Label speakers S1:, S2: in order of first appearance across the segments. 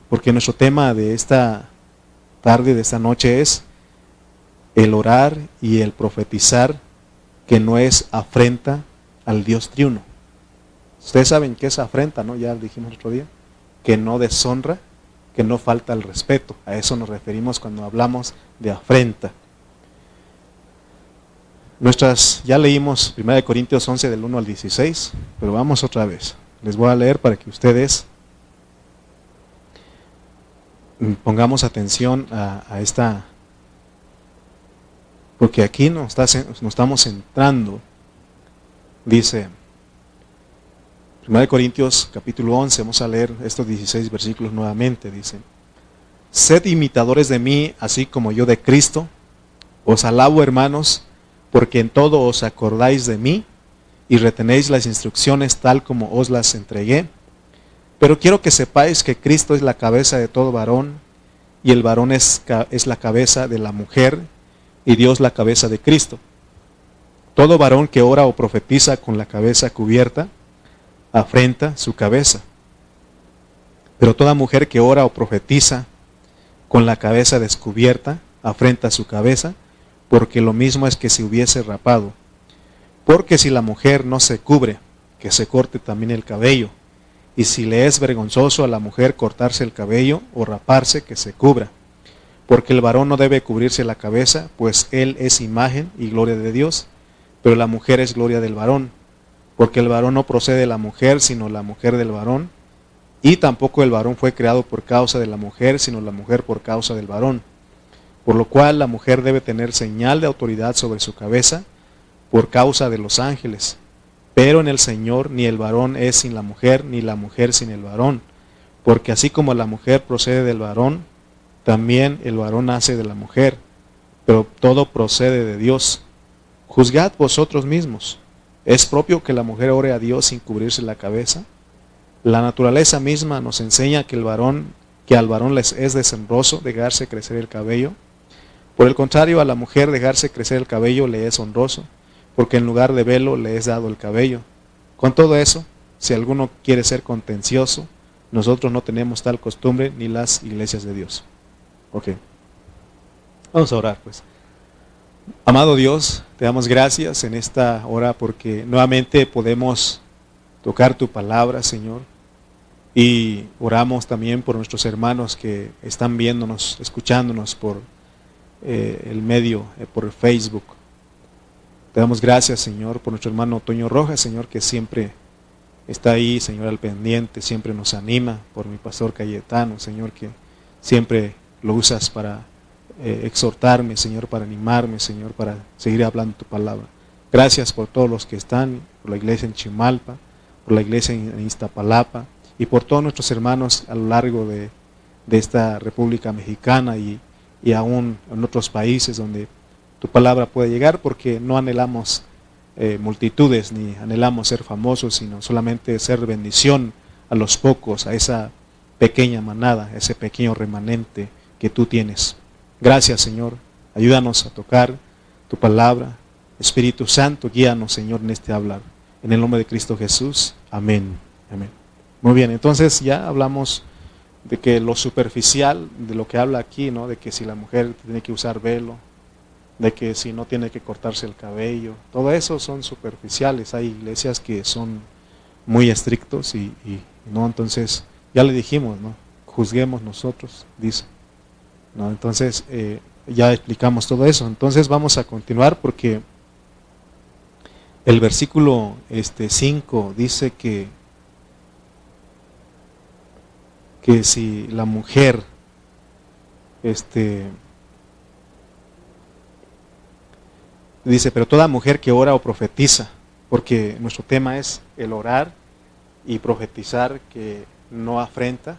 S1: porque nuestro tema de esta tarde, de esta noche, es el orar y el profetizar que no es afrenta al Dios triuno. Ustedes saben qué es afrenta, ¿no? Ya dijimos el otro día, que no deshonra, que no falta el respeto. A eso nos referimos cuando hablamos de afrenta. Ya leímos 1 Corintios 11 del 1 al 16, pero vamos otra vez. Les voy a leer para que ustedes pongamos atención a esta, porque aquí nos estamos centrando. Dice 1 Corintios capítulo 11, vamos a leer estos 16 versículos nuevamente. Dice: sed imitadores de mí, así como yo de Cristo. Os alabo, hermanos, porque en todo os acordáis de mí y retenéis las instrucciones tal como os las entregué. Pero quiero que sepáis que Cristo es la cabeza de todo varón, y el varón es la cabeza de la mujer, y Dios la cabeza de Cristo. Todo varón que ora o profetiza con la cabeza cubierta, afrenta su cabeza. Pero toda mujer que ora o profetiza con la cabeza descubierta, afrenta su cabeza, porque lo mismo es que si hubiese rapado. Porque si la mujer no se cubre, que se corte también el cabello. Y si le es vergonzoso a la mujer cortarse el cabello o raparse, que se cubra. Porque el varón no debe cubrirse la cabeza, pues él es imagen y gloria de Dios, pero la mujer es gloria del varón. Porque el varón no procede de la mujer, sino la mujer del varón. Y tampoco el varón fue creado por causa de la mujer, sino la mujer por causa del varón. Por lo cual la mujer debe tener señal de autoridad sobre su cabeza, por causa de los ángeles. Pero en el Señor ni el varón es sin la mujer, ni la mujer sin el varón. Porque así como la mujer procede del varón, también el varón nace de la mujer. Pero todo procede de Dios. Juzgad vosotros mismos. ¿Es propio que la mujer ore a Dios sin cubrirse la cabeza? La naturaleza misma nos enseña que al varón les es deshonroso dejarse crecer el cabello. Por el contrario, a la mujer dejarse crecer el cabello le es honroso, porque en lugar de velo le es dado el cabello. Con todo eso, si alguno quiere ser contencioso, nosotros no tenemos tal costumbre ni las iglesias de Dios. Ok. Vamos a orar pues. Amado Dios, te damos gracias en esta hora porque nuevamente podemos tocar tu palabra, Señor. Y oramos también por nuestros hermanos que están viéndonos, escuchándonos por el medio, por Facebook. Te damos gracias, Señor, por nuestro hermano Toño Rojas, Señor, que siempre está ahí, Señor, al pendiente, siempre nos anima, por mi pastor Cayetano, Señor, que siempre lo usas para exhortarme, Señor, para animarme, Señor, para seguir hablando tu palabra. Gracias por todos los que están, por la iglesia en Chimalpa, por la iglesia en Iztapalapa y por todos nuestros hermanos a lo largo de esta República Mexicana y aún en otros países donde tu palabra puede llegar, porque no anhelamos multitudes ni anhelamos ser famosos, sino solamente ser bendición a los pocos, a esa pequeña manada, a ese pequeño remanente que tú tienes. Gracias, Señor. Ayúdanos a tocar tu palabra. Espíritu Santo, guíanos, Señor, en este hablar. En el nombre de Cristo Jesús. Amén. Amén. Muy bien, entonces ya hablamos de que lo superficial, de lo que habla aquí, ¿no? De que si la mujer tiene que usar velo, de que si no tiene que cortarse el cabello, todo eso son superficiales. Hay iglesias que son muy estrictos y no, entonces ya le dijimos, ¿no? Juzguemos nosotros, dice, ¿no? Entonces ya explicamos todo eso. Entonces vamos a continuar porque el versículo 5 dice que si la mujer dice, pero toda mujer que ora o profetiza, porque nuestro tema es el orar y profetizar que no afrenta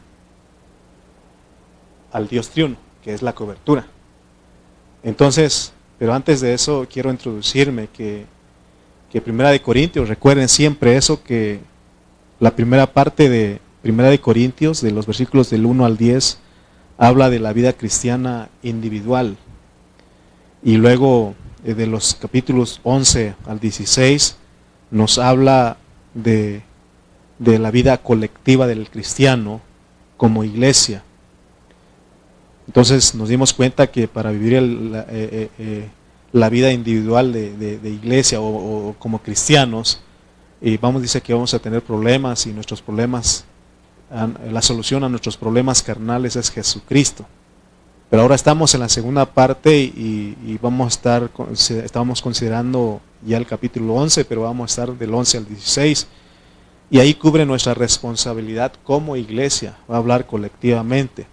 S1: al Dios triuno, que es la cobertura. Entonces, pero antes de eso quiero introducirme que Primera de Corintios, recuerden siempre eso, que la primera parte de Primera de Corintios, de los versículos del 1 al 10, habla de la vida cristiana individual. Y luego de los capítulos 11 al 16 nos habla de la vida colectiva del cristiano como iglesia. Entonces nos dimos cuenta que para vivir la vida individual de iglesia o como cristianos, dice que vamos a tener problemas y nuestros problemas, la solución a nuestros problemas carnales es Jesucristo. Pero ahora estamos en la segunda parte y estamos considerando ya el capítulo 11, pero vamos a estar del 11 al 16. Y ahí cubre nuestra responsabilidad como iglesia, va a hablar colectivamente.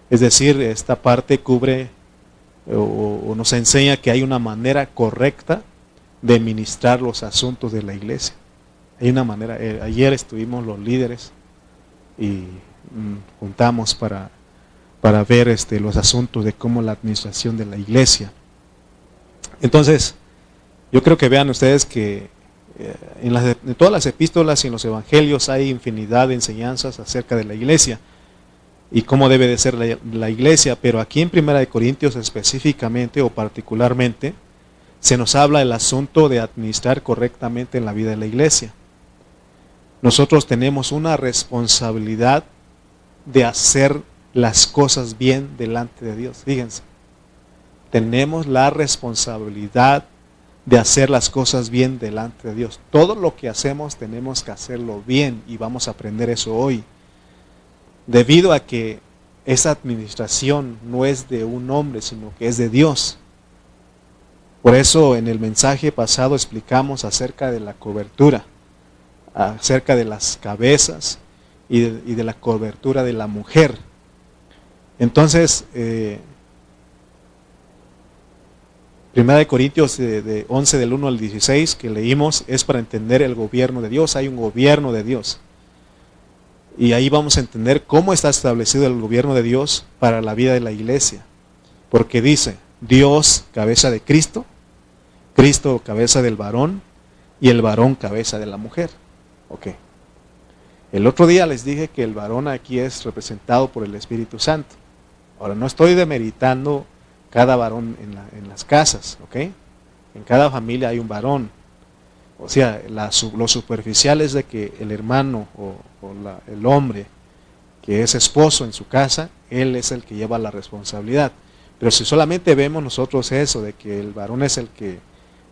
S1: Es decir, esta parte cubre o nos enseña que hay una manera correcta de ministrar los asuntos de la iglesia. Hay una manera, ayer estuvimos los líderes y juntamos para ver los asuntos de cómo la administración de la iglesia. Entonces, yo creo que vean ustedes que en todas las epístolas y en los evangelios hay infinidad de enseñanzas acerca de la iglesia y cómo debe de ser la iglesia, pero aquí en 1 Corintios específicamente o particularmente se nos habla del asunto de administrar correctamente en la vida de la iglesia. Nosotros tenemos una responsabilidad de hacer las cosas bien delante de Dios. Fíjense, tenemos la responsabilidad de hacer las cosas bien delante de Dios. Todo lo que hacemos tenemos que hacerlo bien y vamos a aprender eso hoy. Debido a que esa administración no es de un hombre, sino que es de Dios. Por eso en el mensaje pasado explicamos acerca de la cobertura, acerca de las cabezas y de la cobertura de la mujer. Entonces, 1 Corintios 11 del 1 al 16 que leímos es para entender el gobierno de Dios. Hay un gobierno de Dios. Y ahí vamos a entender cómo está establecido el gobierno de Dios para la vida de la iglesia. Porque dice, Dios cabeza de Cristo, Cristo cabeza del varón y el varón cabeza de la mujer. Ok. El otro día les dije que el varón aquí es representado por el Espíritu Santo. Ahora, no estoy demeritando cada varón en las casas, ¿ok? En cada familia hay un varón. O sea, lo superficial es de que el hermano el hombre que es esposo en su casa, él es el que lleva la responsabilidad. Pero si solamente vemos nosotros eso, de que el varón es el que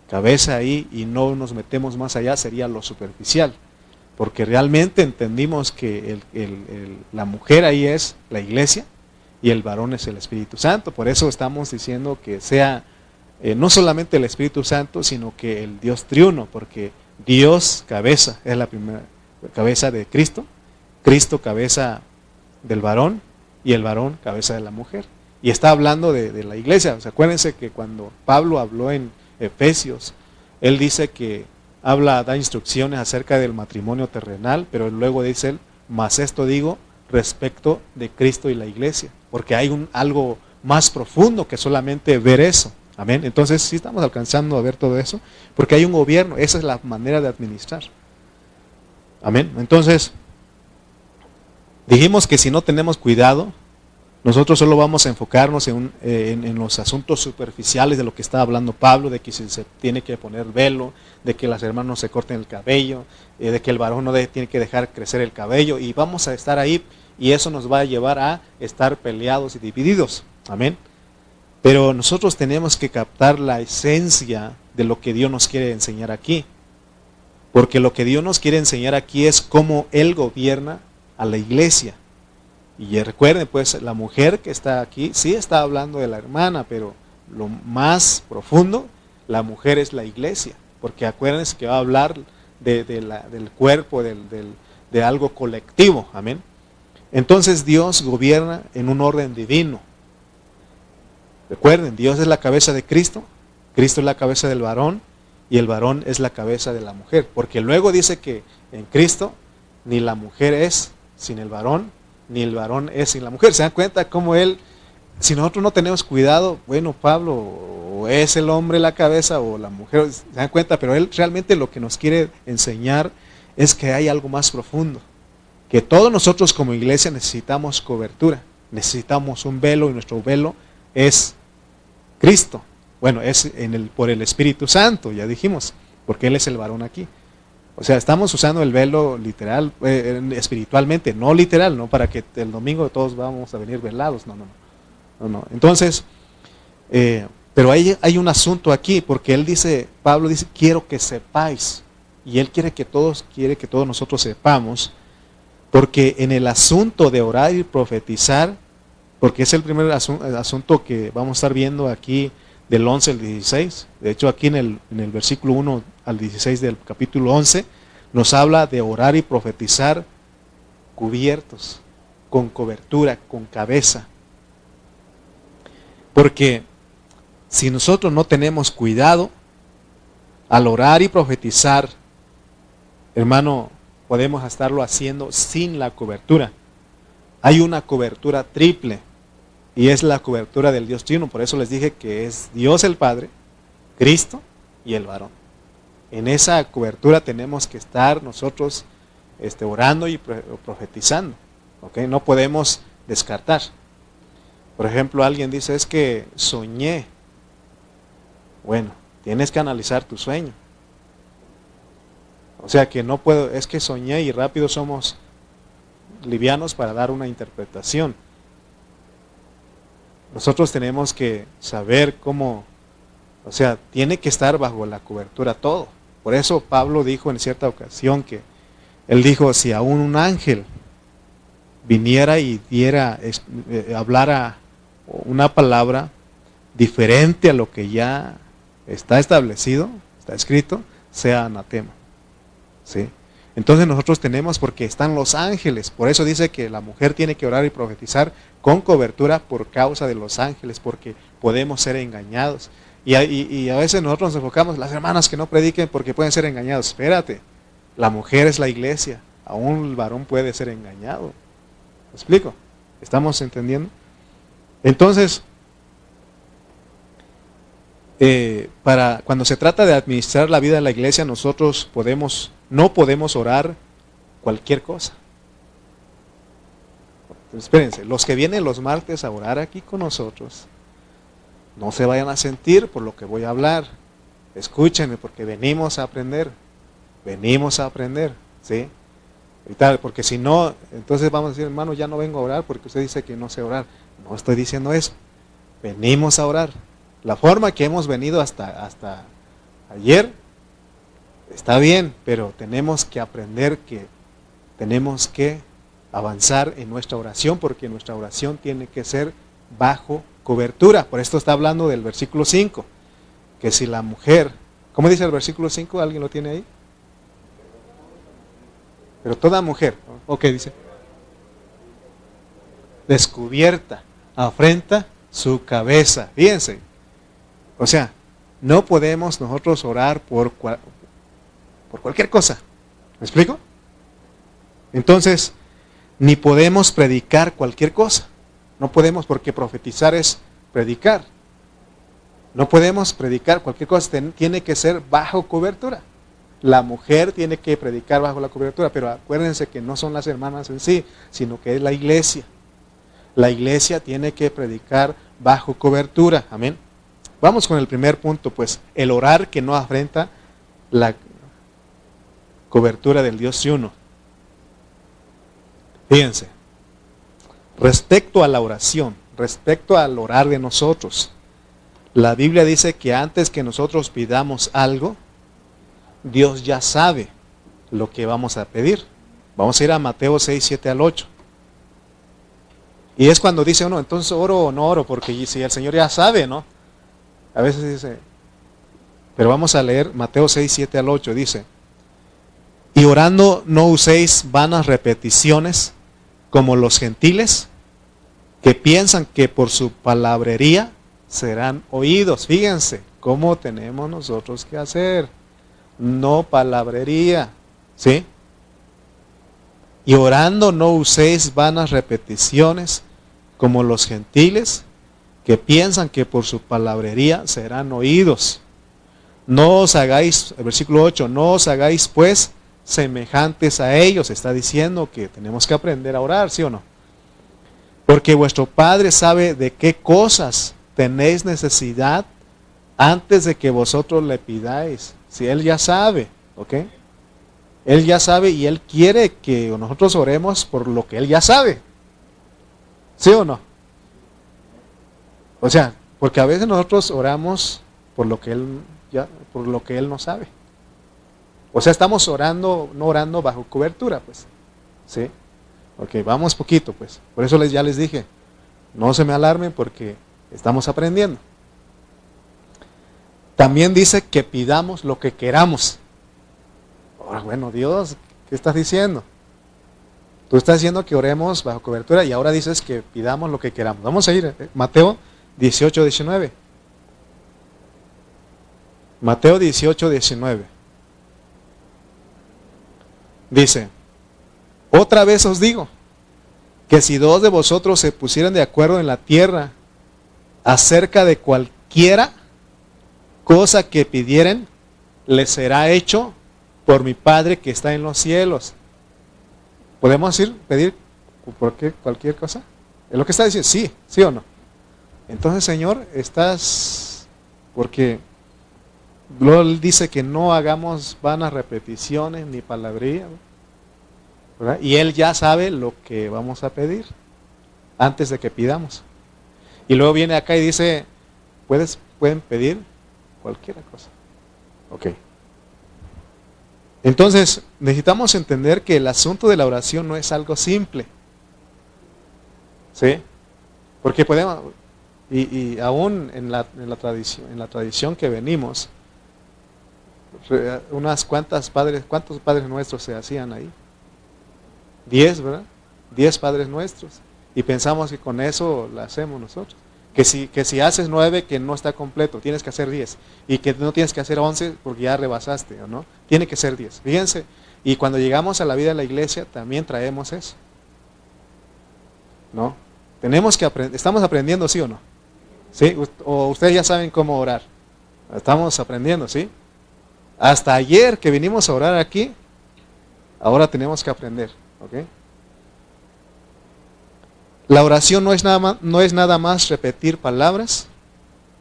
S1: cabeza ahí y no nos metemos más allá, sería lo superficial. Porque realmente entendimos que la mujer ahí es la iglesia, y el varón es el Espíritu Santo. Por eso estamos diciendo que sea no solamente el Espíritu Santo, sino que el Dios triuno, porque Dios cabeza, es la primera cabeza de Cristo, Cristo cabeza del varón y el varón cabeza de la mujer. Y está hablando de la iglesia. O sea, acuérdense que cuando Pablo habló en Efesios, él dice que da instrucciones acerca del matrimonio terrenal, pero luego dice él, mas esto digo respecto de Cristo y la iglesia, porque hay algo más profundo que solamente ver eso. Amén. Entonces sí estamos alcanzando a ver todo eso, porque hay un gobierno, esa es la manera de administrar. Amén. Entonces, dijimos que si no tenemos cuidado, nosotros solo vamos a enfocarnos en los asuntos superficiales de lo que está hablando Pablo, de que se tiene que poner velo, de que las hermanas no se corten el cabello, de que el varón no tiene que dejar crecer el cabello, y vamos a estar ahí, y eso nos va a llevar a estar peleados y divididos. Amén. Pero nosotros tenemos que captar la esencia de lo que Dios nos quiere enseñar aquí. Porque lo que Dios nos quiere enseñar aquí es cómo Él gobierna a la iglesia. Y recuerden, pues, la mujer que está aquí, sí está hablando de la hermana, pero lo más profundo, la mujer es la iglesia. Porque acuérdense que va a hablar del cuerpo, de algo colectivo. Amén. Entonces Dios gobierna en un orden divino. Recuerden, Dios es la cabeza de Cristo, Cristo es la cabeza del varón y el varón es la cabeza de la mujer. Porque luego dice que en Cristo ni la mujer es sin el varón, ni el varón es sin la mujer. ¿Se dan cuenta cómo si nosotros no tenemos cuidado, bueno, Pablo, o es el hombre la cabeza o la mujer, se dan cuenta, pero él realmente lo que nos quiere enseñar es que hay algo más profundo. Que todos nosotros como iglesia necesitamos cobertura, necesitamos un velo y nuestro velo es Cristo. Bueno, es por el Espíritu Santo, ya dijimos, porque Él es el varón aquí. O sea, estamos usando el velo literal, espiritualmente, no literal, no para que el domingo todos vamos a venir velados, no. No. Entonces, pero hay un asunto aquí, porque Pablo dice, quiero que sepáis. Y él quiere que todos nosotros sepamos, porque en el asunto de orar y profetizar, porque es el primer asunto que vamos a estar viendo aquí del 11 al 16. De hecho, aquí en el versículo 1 al 16 del capítulo 11, nos habla de orar y profetizar cubiertos, con cobertura, con cabeza. Porque si nosotros no tenemos cuidado, al orar y profetizar, hermano, podemos estarlo haciendo sin la cobertura. Hay una cobertura triple, y es la cobertura del Dios Trino. Por eso les dije que es Dios el Padre, Cristo y el varón. En esa cobertura tenemos que estar nosotros orando y profetizando. ¿Okay? No podemos descartar. Por ejemplo, alguien dice, es que soñé. Bueno, tienes que analizar tu sueño. O sea que no puedo, es que soñé, y rápido somos livianos para dar una interpretación. Nosotros tenemos que saber cómo, o sea, tiene que estar bajo la cobertura todo. Por eso Pablo dijo en cierta ocasión que, él dijo, si aún un ángel viniera y hablara una palabra diferente a lo que ya está establecido, está escrito, sea anatema. ¿Sí? Entonces nosotros tenemos, porque están los ángeles, por eso dice que la mujer tiene que orar y profetizar con cobertura por causa de los ángeles, porque podemos ser engañados. Y a veces nosotros nos enfocamos, las hermanas que no prediquen porque pueden ser engañados. Espérate, la mujer es la iglesia, aún el varón puede ser engañado. ¿Me explico? ¿Estamos entendiendo? Entonces, cuando se trata de administrar la vida de la iglesia, nosotros no podemos orar cualquier cosa. Espérense, los que vienen los martes a orar aquí con nosotros, no se vayan a sentir por lo que voy a hablar. Escúchenme, porque venimos a aprender, ¿sí? Y tal, porque si no, entonces vamos a decir, hermano, ya no vengo a orar porque usted dice que no sé orar. No estoy diciendo eso, venimos a orar. La forma que hemos venido hasta ayer está bien, pero tenemos que aprender que tenemos que avanzar en nuestra oración, porque nuestra oración tiene que ser bajo cobertura. Por esto está hablando del versículo 5, que si la mujer, ¿cómo dice el versículo 5? ¿Alguien lo tiene ahí? Pero toda mujer, ok, dice, descubierta, afrenta su cabeza. Fíjense, o sea, no podemos nosotros orar por cualquier cosa. ¿Me explico? Entonces, ni podemos predicar cualquier cosa. No podemos, porque profetizar es predicar. No podemos predicar cualquier cosa, tiene que ser bajo cobertura. La mujer tiene que predicar bajo la cobertura, pero acuérdense que no son las hermanas en sí, sino que es la iglesia. La iglesia tiene que predicar bajo cobertura. Amén. Vamos con el primer punto, pues, el orar que no afrenta la cobertura del Dios Triuno. Fíjense, respecto a la oración, respecto al orar de nosotros, la Biblia dice que antes que nosotros pidamos algo, Dios ya sabe lo que vamos a pedir. Vamos a ir a Mateo 6, 7 al 8. Y es cuando dice uno, entonces oro o no oro, porque si el Señor ya sabe, ¿no? A veces dice, pero vamos a leer Mateo 6, 7 al 8, dice, y orando no uséis vanas repeticiones como los gentiles, que piensan que por su palabrería serán oídos. Fíjense cómo tenemos nosotros que hacer. No palabrería, ¿sí? Y orando no uséis vanas repeticiones como los gentiles, que piensan que por su palabrería serán oídos. No os hagáis, el versículo 8, no os hagáis pues semejantes a ellos. Está diciendo que tenemos que aprender a orar, ¿sí o no? Porque vuestro Padre sabe de qué cosas tenéis necesidad antes de que vosotros le pidáis. Si Él ya sabe, ¿ok? Él ya sabe y Él quiere que nosotros oremos por lo que Él ya sabe. ¿Sí o no? O sea, porque a veces nosotros oramos por lo que Él no sabe. O sea, estamos orando, no orando bajo cobertura, pues. ¿Sí? Ok, vamos poquito, pues. Por eso ya les dije, no se me alarmen porque estamos aprendiendo. También dice que pidamos lo que queramos. Ahora, bueno, Dios, ¿qué estás diciendo? Tú estás diciendo que oremos bajo cobertura y ahora dices que pidamos lo que queramos. Vamos a ir, Mateo 18, 19. Mateo 18, 19. Dice, otra vez os digo, que si dos de vosotros se pusieran de acuerdo en la tierra acerca de cualquiera cosa que pidieren, les será hecho por mi Padre que está en los cielos. ¿Podemos pedir cualquier cosa? ¿Es lo que está diciendo? Sí, sí o no. Entonces, Señor, porque luego Él dice que no hagamos vanas repeticiones ni palabrería, ¿verdad? Y Él ya sabe lo que vamos a pedir antes de que pidamos. Y luego viene acá y dice, pueden pedir cualquier cosa. Ok. Entonces, necesitamos entender que el asunto de la oración no es algo simple. ¿Sí? Porque podemos, y aún en la tradición que venimos, ¿cuántos padres nuestros se hacían ahí? 10, ¿verdad? 10 padres nuestros. Y pensamos que con eso la hacemos nosotros. Que si haces 9, que no está completo, tienes que hacer 10. Y que no tienes que hacer 11 porque ya rebasaste, ¿o no? Tiene que ser 10. Fíjense, y cuando llegamos a la vida de la iglesia también traemos eso. ¿No? Tenemos que aprender, ¿estamos aprendiendo, sí o no? ¿Sí? O ustedes ya saben cómo orar. Estamos aprendiendo, ¿sí? Hasta ayer que vinimos a orar aquí, ahora tenemos que aprender, ¿ok? La oración no es nada más repetir palabras,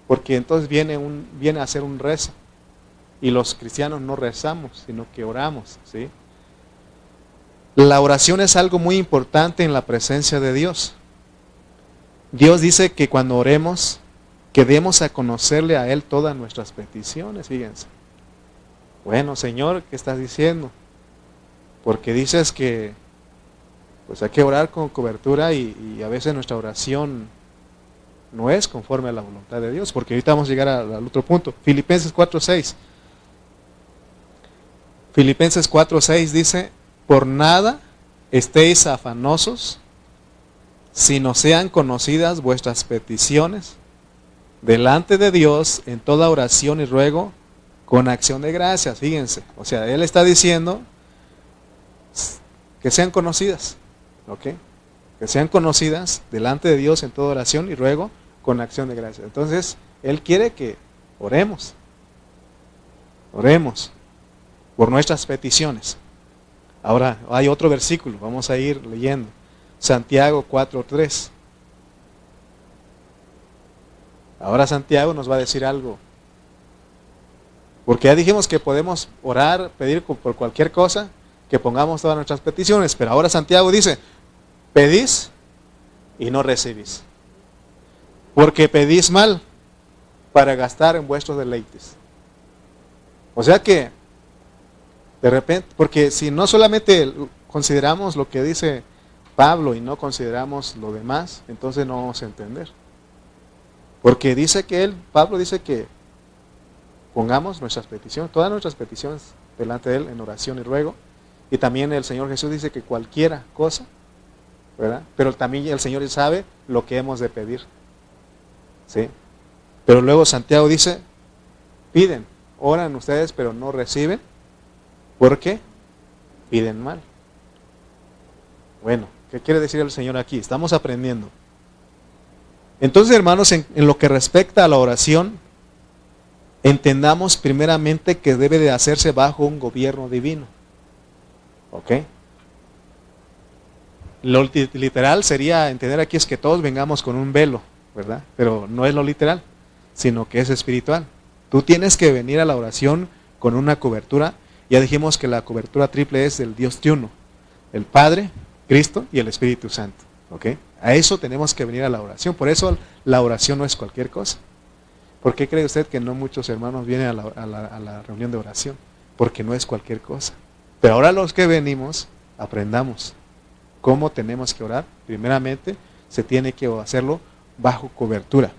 S1: porque entonces viene a ser un rezo. Y los cristianos no rezamos, sino que oramos, ¿sí? La oración es algo muy importante en la presencia de Dios. Dios dice que cuando oremos, que demos a conocerle a Él todas nuestras peticiones, fíjense. Bueno, Señor, ¿qué estás diciendo? Porque dices que pues hay que orar con cobertura y a veces nuestra oración no es conforme a la voluntad de Dios, porque ahorita vamos a llegar al otro punto. Filipenses 4:6. Filipenses 4:6 dice, por nada estéis afanosos, sino sean conocidas vuestras peticiones delante de Dios en toda oración y ruego con acción de gracias. Fíjense, o sea, Él está diciendo que sean conocidas. ¿Ok? Que sean conocidas delante de Dios en toda oración y ruego con acción de gracias. Entonces, Él quiere que oremos. Oremos por nuestras peticiones. Ahora, hay otro versículo, vamos a ir leyendo. Santiago 4:3. Ahora Santiago nos va a decir algo. Porque ya dijimos que podemos orar, pedir por cualquier cosa, que pongamos todas nuestras peticiones. Pero ahora Santiago dice, pedís y no recibís, porque pedís mal para gastar en vuestros deleites. O sea que, de repente, porque si no solamente consideramos lo que dice Pablo y no consideramos lo demás, entonces no vamos a entender. Porque dice que Pablo dice que pongamos nuestras peticiones, todas nuestras peticiones delante de Él en oración y ruego. Y también el Señor Jesús dice que cualquiera cosa, ¿verdad? Pero también el Señor sabe lo que hemos de pedir, ¿sí? Pero luego Santiago dice, piden, oran ustedes, pero no reciben, porque piden mal. Bueno, ¿qué quiere decir el Señor aquí? Estamos aprendiendo. Entonces, hermanos, en lo que respecta a la oración, entendamos primeramente que debe de hacerse bajo un gobierno divino. ¿Ok? Lo literal sería entender aquí es que todos vengamos con un velo, ¿verdad? Pero no es lo literal, sino que es espiritual. Tú tienes que venir a la oración con una cobertura. Ya dijimos que la cobertura triple es del Dios triuno, el Padre, Cristo y el Espíritu Santo. ¿Ok? A eso tenemos que venir a la oración. Por eso la oración no es cualquier cosa. ¿Por qué cree usted que no muchos hermanos vienen a la reunión de oración? Porque no es cualquier cosa. Pero ahora los que venimos, aprendamos cómo tenemos que orar. Primeramente, se tiene que hacerlo bajo cobertura,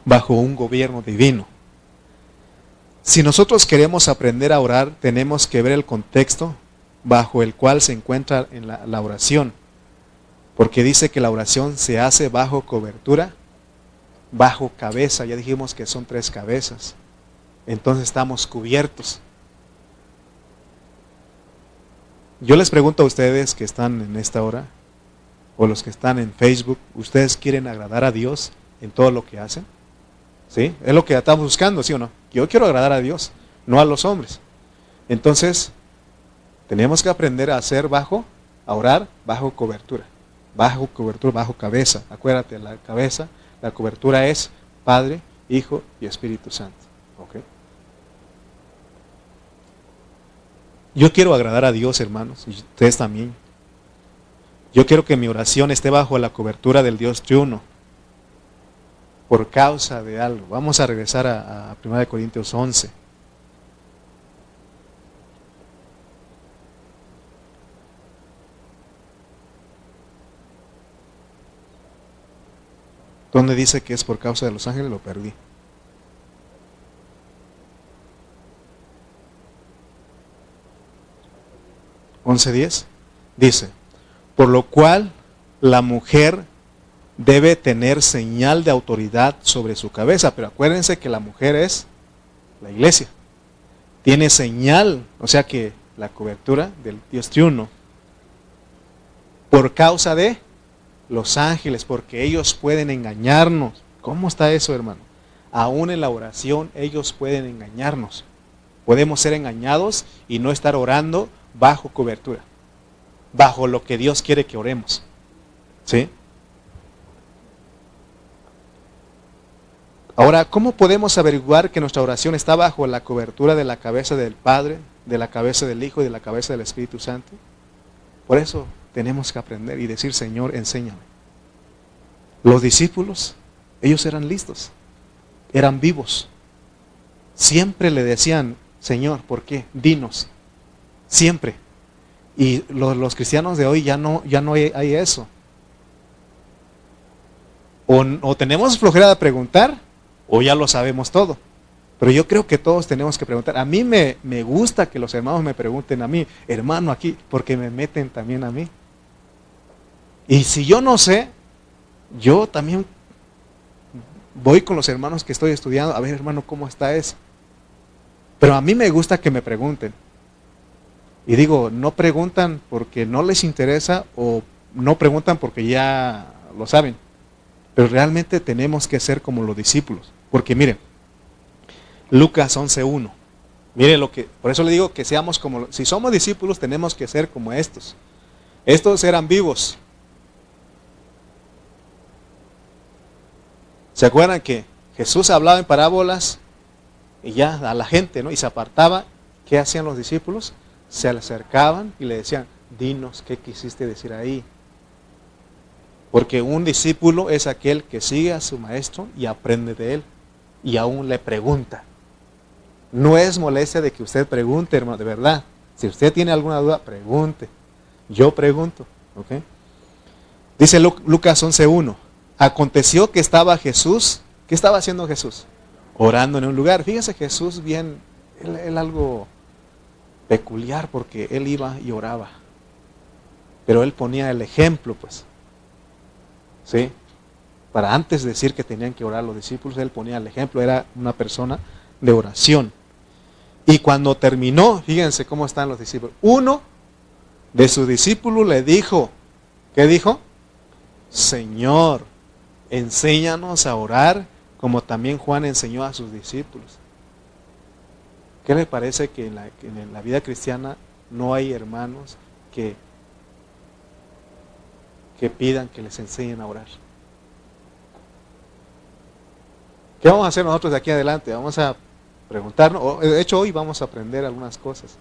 S1: bajo un gobierno divino. Si nosotros queremos aprender a orar, tenemos que ver el contexto bajo el cual se encuentra en la oración. Porque dice que la oración se hace bajo cobertura, bajo cabeza. Ya dijimos que son 3 cabezas. Entonces estamos cubiertos. Yo les pregunto a ustedes que están en esta hora, o los que están en Facebook, ¿ustedes quieren agradar a Dios en todo lo que hacen? ¿Sí? Es lo que estamos buscando, ¿sí o no? Yo quiero agradar a Dios, no a los hombres. Entonces, tenemos que aprender a orar bajo cobertura, bajo cabeza. Acuérdate, la cabeza, la cobertura es Padre, Hijo y Espíritu Santo. ¿Ok? Yo quiero agradar a Dios, hermanos, y ustedes también. Yo quiero que mi oración esté bajo la cobertura del Dios triuno, por causa de algo. Vamos a regresar a 1 Corintios 11. ¿Dónde dice que es por causa de los ángeles? Lo perdí. (11:10) dice: por lo cual la mujer debe tener señal de autoridad sobre su cabeza. Pero acuérdense que la mujer es la iglesia. Tiene señal, o sea que la cobertura del Dios triuno, por causa de los ángeles, porque ellos pueden engañarnos. ¿Cómo está eso, hermano? Aún en la oración ellos pueden engañarnos. Podemos ser engañados y no estar orando bajo cobertura, bajo lo que Dios quiere que oremos. ¿Sí? Ahora, ¿cómo podemos averiguar que nuestra oración está bajo la cobertura de la cabeza del Padre, de la cabeza del Hijo y de la cabeza del Espíritu Santo? Por eso tenemos que aprender y decir: Señor, enséñame. Los discípulos, ellos eran listos, eran vivos. Siempre le decían: Señor, ¿por qué? Dinos. Siempre. Y los cristianos de hoy ya no hay eso. O tenemos flojera de preguntar, o ya lo sabemos todo. Pero yo creo que todos tenemos que preguntar. A mí me gusta que los hermanos me pregunten a mí: hermano, aquí, porque me meten también a mí. Y si yo no sé, yo también voy con los hermanos que estoy estudiando: a ver, hermano, ¿cómo está eso? Pero a mí me gusta que me pregunten. Y digo, no preguntan porque no les interesa, o no preguntan porque ya lo saben. Pero realmente tenemos que ser como los discípulos. Porque miren, Lucas 11:1. Miren por eso le digo que seamos como, si somos discípulos tenemos que ser como estos. Estos eran vivos. ¿Se acuerdan que Jesús hablaba en parábolas y ya a la gente, ¿no? Y se apartaba? ¿Qué hacían los discípulos? Se le acercaban y le decían: dinos, ¿qué quisiste decir ahí? Porque un discípulo es aquel que sigue a su maestro y aprende de él, y aún le pregunta. No es molestia de que usted pregunte, hermano, de verdad. Si usted tiene alguna duda, pregunte. Yo pregunto, ¿ok? Dice Lucas 11:1. Aconteció que estaba Jesús. ¿Qué estaba haciendo Jesús? Orando en un lugar. Fíjense, Jesús bien, él algo peculiar, porque él iba y oraba. Pero él ponía el ejemplo, pues. ¿Sí? Para antes de decir que tenían que orar los discípulos, él ponía el ejemplo. Era una persona de oración. Y cuando terminó, fíjense cómo están los discípulos. Uno de sus discípulos le dijo, ¿qué dijo? Señor, enséñanos a orar como también Juan enseñó a sus discípulos. ¿Qué le parece que en la vida cristiana no hay hermanos que pidan que les enseñen a orar? ¿Qué vamos a hacer nosotros de aquí adelante? Vamos a preguntarnos, de hecho hoy vamos a aprender algunas cosas.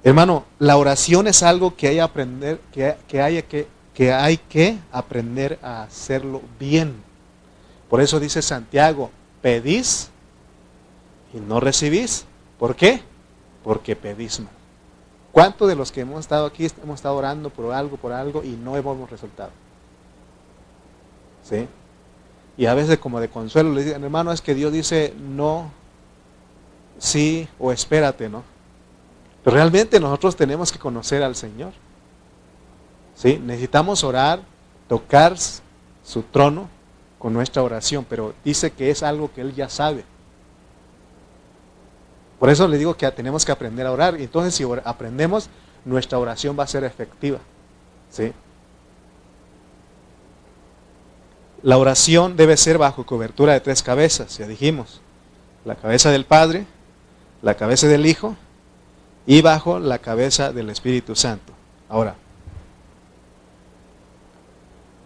S1: Hermano, la oración es algo que hay, aprender, que hay que aprender a hacerlo bien. Por eso dice Santiago, pedís y no recibís. ¿Por qué? Porque pedís mal. ¿Cuántos de los que hemos estado aquí hemos estado orando por algo y no hemos resultado? ¿Sí? Y a veces como de consuelo le dicen, hermano, es que Dios dice no, sí o espérate, ¿no? Pero realmente nosotros tenemos que conocer al Señor. ¿Sí? Necesitamos orar, tocar su trono con nuestra oración, pero dice que es algo que Él ya sabe. Por eso le digo que tenemos que aprender a orar. Y entonces si aprendemos, nuestra oración va a ser efectiva. ¿Sí? La oración debe ser bajo cobertura de 3 cabezas, ya dijimos. La cabeza del Padre, la cabeza del Hijo y bajo la cabeza del Espíritu Santo. Ahora,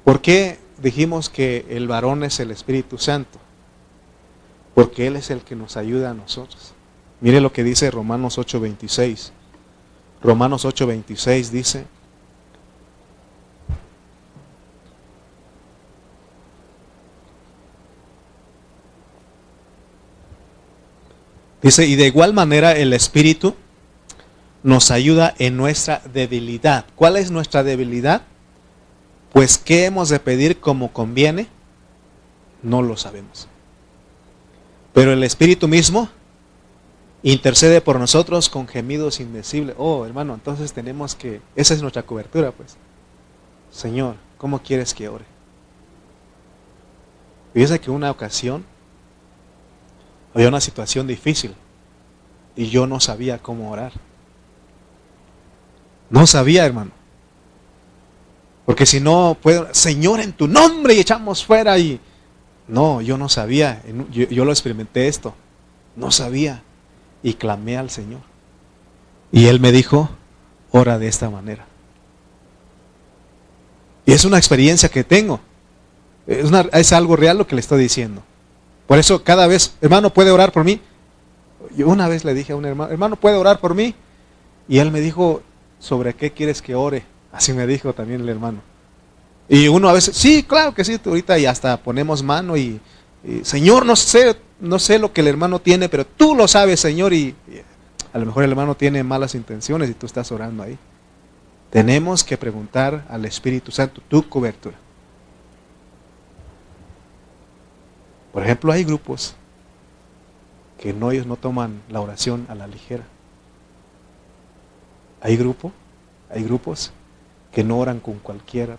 S1: ¿por qué dijimos que el varón es el Espíritu Santo? Porque Él es el que nos ayuda a nosotros. Mire lo que dice Romanos 8:26. Romanos 8:26 dice: y de igual manera el Espíritu nos ayuda en nuestra debilidad. ¿Cuál es nuestra debilidad? Pues ¿qué hemos de pedir como conviene? No lo sabemos. Pero el Espíritu mismo intercede por nosotros con gemidos indecibles. Oh, hermano, entonces tenemos que, esa es nuestra cobertura, pues. Señor, ¿cómo quieres que ore? Fíjese que una ocasión había una situación difícil y yo no sabía cómo orar. No sabía, hermano. Porque si no, puedo, Señor, en tu nombre, y echamos fuera. Y no, yo no sabía. Yo lo experimenté esto. No sabía. Y clamé al Señor. Y Él me dijo, ora de esta manera. Y es una experiencia que tengo. Es algo real lo que le estoy diciendo. Por eso cada vez, hermano, ¿puede orar por mí? Yo una vez le dije a un hermano, hermano, ¿puede orar por mí? Y él me dijo, ¿sobre qué quieres que ore? Así me dijo también el hermano. Y uno a veces, sí, claro que sí, ahorita y hasta ponemos mano y Señor, no sé lo que el hermano tiene, pero tú lo sabes, Señor, y a lo mejor el hermano tiene malas intenciones y tú estás orando ahí. Tenemos que preguntar al Espíritu Santo tu cobertura. Por ejemplo, hay grupos que ellos no toman la oración a la ligera. Hay grupos que no oran con cualquier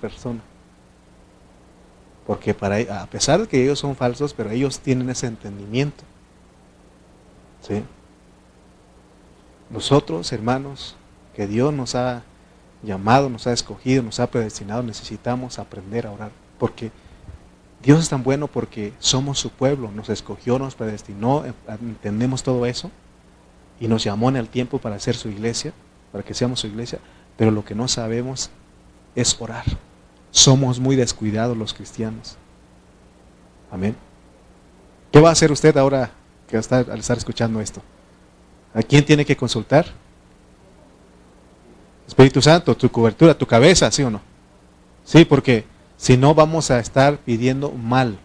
S1: persona. Porque a pesar de que ellos son falsos, pero ellos tienen ese entendimiento. ¿Sí? Nosotros, hermanos, que Dios nos ha llamado, nos ha escogido, nos ha predestinado, necesitamos aprender a orar. Porque Dios es tan bueno porque somos su pueblo, nos escogió, nos predestinó, entendemos todo eso y nos llamó en el tiempo para ser su iglesia, para que seamos su iglesia, pero lo que no sabemos es orar. Somos muy descuidados los cristianos. Amén. ¿Qué va a hacer usted ahora al estar escuchando esto? ¿A quién tiene que consultar? Espíritu Santo, tu cobertura, tu cabeza, ¿sí o no? Sí, porque si no vamos a estar pidiendo mal.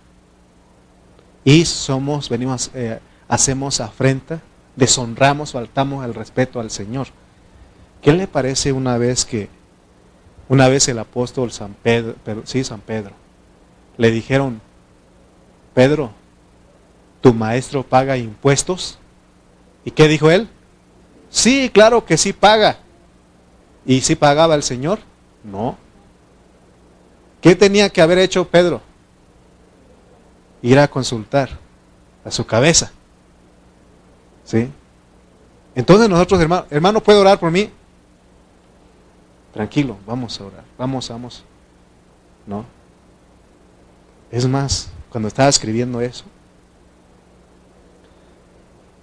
S1: Y hacemos afrenta, deshonramos, faltamos al respeto al Señor. ¿Qué le parece una vez el apóstol San Pedro, le dijeron, Pedro, ¿tu maestro paga impuestos? ¿Y qué dijo él? Sí, claro que sí paga. ¿Y sí pagaba el Señor? No. ¿Qué tenía que haber hecho Pedro? Ir a consultar a su cabeza. ¿Sí? Entonces nosotros, hermano, ¿puede orar por mí? Tranquilo, vamos a orar. Vamos. ¿No? Es más, cuando estaba escribiendo eso,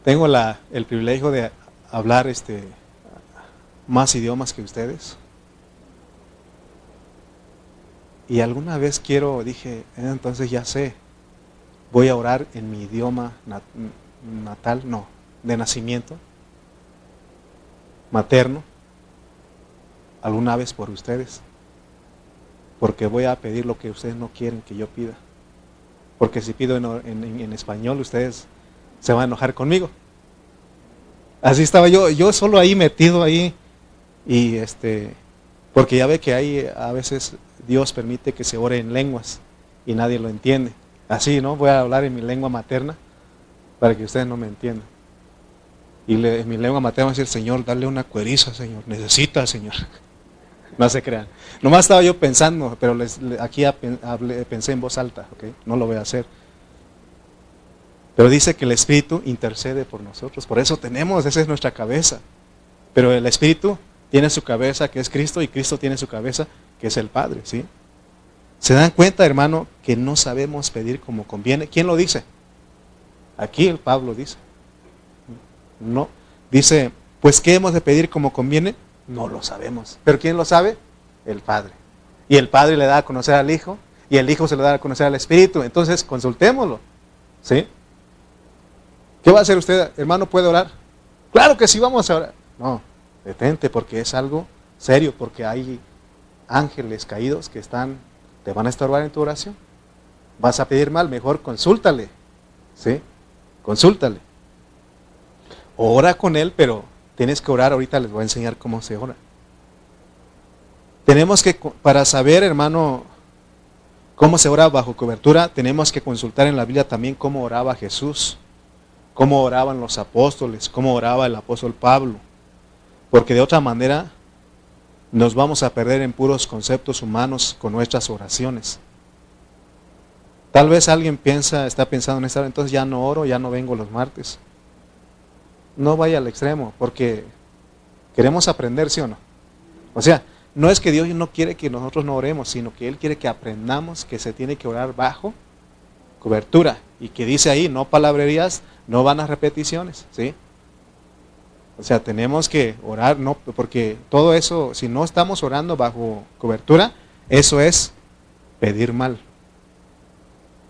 S1: tengo el privilegio de hablar más idiomas que ustedes. Y alguna vez dije, entonces ya sé, voy a orar en mi idioma natal, de nacimiento. materno alguna vez por ustedes, porque voy a pedir lo que ustedes no quieren que yo pida, porque si pido en español ustedes se van a enojar conmigo. Así estaba yo solo ahí metido ahí, y porque ya ve que ahí a veces Dios permite que se ore en lenguas y nadie lo entiende. Así, ¿no? Voy a hablar en mi lengua materna para que ustedes no me entiendan. Y en mi lengua materna va a decir: Señor, dale una cueriza, Señor, necesita, Señor. No se crean. Nomás estaba yo pensando, pero aquí pensé en voz alta, ¿ok? No lo voy a hacer. Pero dice que el Espíritu intercede por nosotros. Por eso esa es nuestra cabeza. Pero el Espíritu tiene su cabeza, que es Cristo, y Cristo tiene su cabeza, que es el Padre, ¿sí? ¿Se dan cuenta, hermano, que no sabemos pedir como conviene? ¿Quién lo dice? Aquí el Pablo dice. No. Dice, pues ¿qué hemos de pedir como conviene? No lo sabemos. ¿Pero quién lo sabe? El Padre. Y el Padre le da a conocer al Hijo, y el Hijo se le da a conocer al Espíritu. Entonces, consultémoslo, ¿sí? ¿Qué va a hacer usted, hermano? ¿Puede orar? Claro que sí, vamos a orar. No, detente, porque es algo serio, porque hay ángeles caídos que te van a estorbar en tu oración. Vas a pedir mal, mejor consúltale, ¿sí? Consúltale. Ora con él, pero tienes que orar. Ahorita les voy a enseñar cómo se ora. Tenemos que, para saber, hermano, cómo se ora bajo cobertura, tenemos que consultar en la Biblia también cómo oraba Jesús, cómo oraban los apóstoles, cómo oraba el apóstol Pablo. Porque de otra manera nos vamos a perder en puros conceptos humanos con nuestras oraciones. Tal vez alguien está pensando en esta, entonces ya no oro, ya no vengo los martes. No vaya al extremo, porque queremos aprender, ¿sí o no? O sea, no es que Dios no quiere que nosotros no oremos, sino que Él quiere que aprendamos que se tiene que orar bajo cobertura. Y que dice ahí, no palabrerías, no vanas repeticiones, ¿sí? O sea, tenemos que orar, no, porque todo eso, si no estamos orando bajo cobertura, eso es pedir mal.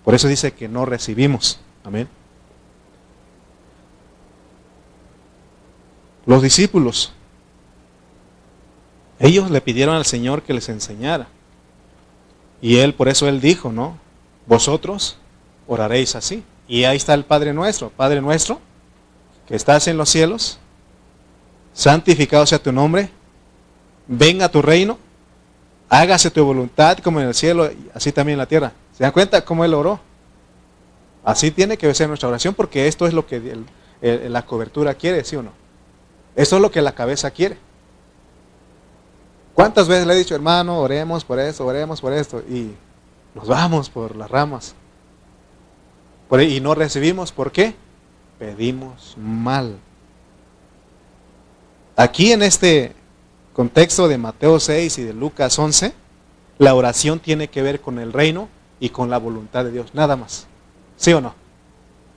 S1: Por eso dice que no recibimos. Amén. Los discípulos, ellos le pidieron al Señor que les enseñara. Y por eso Él dijo, ¿no? Vosotros oraréis así. Y ahí está el Padre nuestro, que estás en los cielos, santificado sea tu nombre, venga tu reino, hágase tu voluntad como en el cielo, así también en la tierra. ¿Se dan cuenta cómo Él oró? Así tiene que ser nuestra oración, porque esto es lo que la cobertura quiere, ¿sí o no? Esto es lo que la cabeza quiere. ¿Cuántas veces le he dicho, hermano, oremos por esto, y nos vamos por las ramas? Y no recibimos, ¿por qué? Pedimos mal. Aquí en este contexto de Mateo 6 y de Lucas 11, la oración tiene que ver con el reino y con la voluntad de Dios, nada más. ¿Sí o no?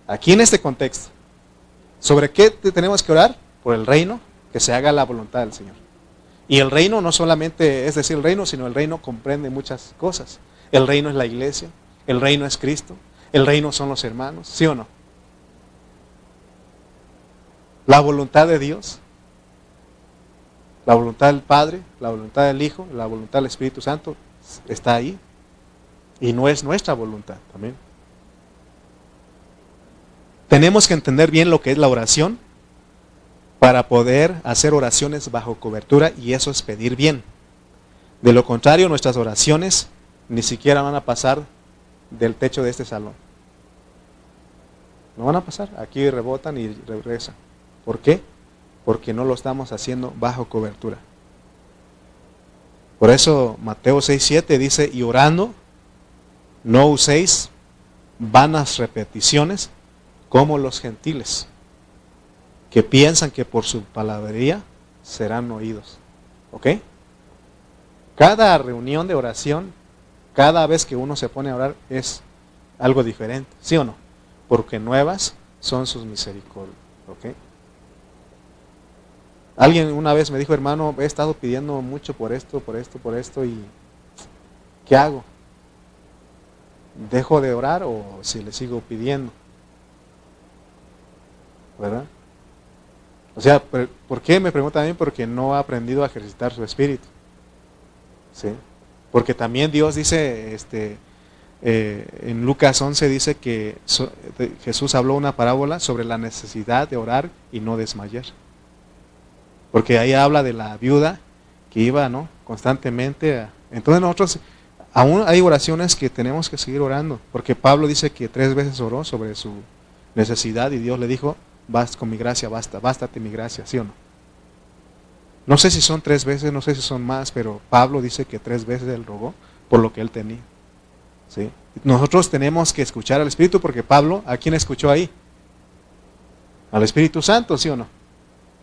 S1: Aquí en este contexto. ¿Sobre qué tenemos que orar? Por el reino, que se haga la voluntad del Señor. Y el reino no solamente es decir el reino, sino el reino comprende muchas cosas. El reino es la iglesia, el reino es Cristo, el reino son los hermanos, ¿sí o no? La voluntad de Dios, la voluntad del Padre, la voluntad del Hijo, la voluntad del Espíritu Santo está ahí. Y no es nuestra voluntad también. Tenemos que entender bien lo que es la oración para poder hacer oraciones bajo cobertura, y eso es pedir bien. De lo contrario, nuestras oraciones ni siquiera van a pasar del techo de este salón. No van a pasar, aquí rebotan y regresan. ¿Por qué? Porque no lo estamos haciendo bajo cobertura. Por eso Mateo 6:7 dice, y orando, no uséis vanas repeticiones como los gentiles, que piensan que por su palabrería serán oídos. ¿Ok? Cada reunión de oración, cada vez que uno se pone a orar, es algo diferente, ¿sí o no? Porque nuevas son sus misericordias. ¿Ok? Alguien una vez me dijo, hermano, he estado pidiendo mucho por esto, y ¿qué hago? ¿Dejo de orar o si le sigo pidiendo? ¿Verdad? O sea, ¿por qué? Me pregunta a mí, porque no ha aprendido a ejercitar su espíritu. ¿Sí? Porque también Dios dice, en Lucas 11 dice que Jesús habló una parábola sobre la necesidad de orar y no desmayar. Porque ahí habla de la viuda que iba, ¿no?, constantemente. Entonces nosotros, aún hay oraciones que tenemos que seguir orando. Porque Pablo dice que 3 veces oró sobre su necesidad y Dios le dijo, basta con mi gracia, bástate mi gracia, ¿sí o no? No sé si son 3 veces, no sé si son más, pero Pablo dice que 3 veces él rogó por lo que él tenía. ¿Sí? Nosotros tenemos que escuchar al Espíritu, porque Pablo, ¿a quién escuchó ahí? Al Espíritu Santo, ¿sí o no?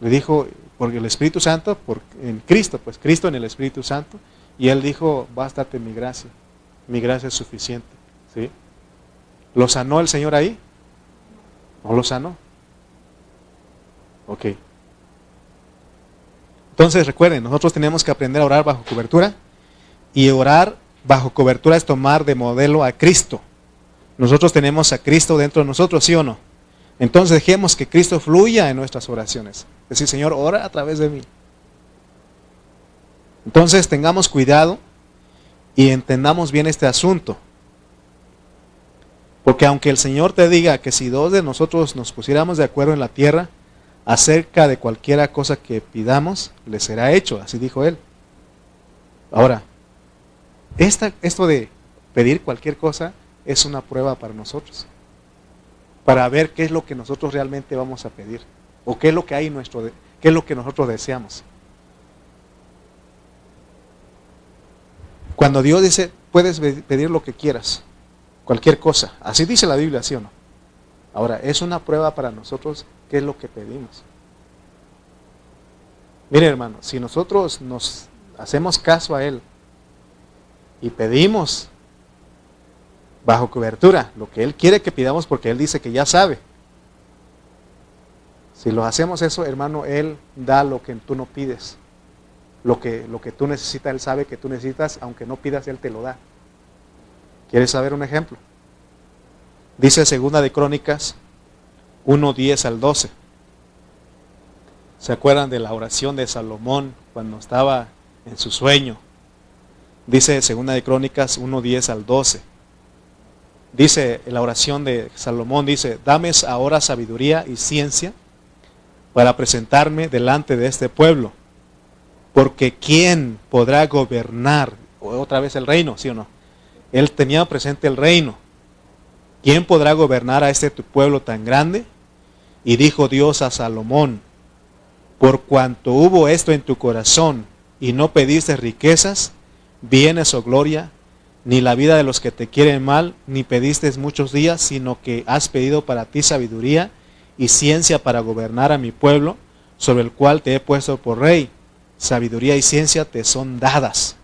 S1: Le dijo, porque el Espíritu Santo, en Cristo, pues Cristo en el Espíritu Santo, y él dijo, bástate mi gracia es suficiente. ¿Sí? ¿Lo sanó el Señor ahí? ¿No lo sanó? Ok. Entonces recuerden, nosotros tenemos que aprender a orar bajo cobertura, y orar bajo cobertura es tomar de modelo a Cristo. Nosotros tenemos a Cristo dentro de nosotros, ¿sí o no? Entonces dejemos que Cristo fluya en nuestras oraciones. Es decir, Señor, ora a través de mí. Entonces tengamos cuidado y entendamos bien este asunto. Porque aunque el Señor te diga que si 2 de nosotros nos pusiéramos de acuerdo en la tierra acerca de cualquiera cosa que pidamos, le será hecho, así dijo Él. Ahora, esto de pedir cualquier cosa es una prueba para nosotros, para ver qué es lo que nosotros realmente vamos a pedir, o qué es lo que hay qué es lo que nosotros deseamos. Cuando Dios dice, puedes pedir lo que quieras, cualquier cosa, así dice la Biblia, ¿sí o no? Ahora, es una prueba para nosotros qué es lo que pedimos. Mire, hermano, si nosotros nos hacemos caso a Él y pedimos bajo cobertura lo que Él quiere que pidamos, porque Él dice que ya sabe. Si lo hacemos eso, hermano, Él da lo que tú no pides. Lo que tú necesitas, Él sabe que tú necesitas, aunque no pidas, Él te lo da. ¿Quieres saber un ejemplo? Dice 2 de Crónicas 1:10 al 12. ¿Se acuerdan de la oración de Salomón cuando estaba en su sueño? Dice 2 de Crónicas 1:10 al 12. Dice la oración de Salomón, dice, dame ahora sabiduría y ciencia para presentarme delante de este pueblo. Porque ¿quién podrá gobernar? Otra vez el reino, ¿sí o no? Él tenía presente el reino. ¿Quién podrá gobernar a este tu pueblo tan grande? Y dijo Dios a Salomón, por cuanto hubo esto en tu corazón y no pediste riquezas, bienes o gloria, ni la vida de los que te quieren mal, ni pediste muchos días, sino que has pedido para ti sabiduría y ciencia para gobernar a mi pueblo, sobre el cual te he puesto por rey. Sabiduría y ciencia te son dadas.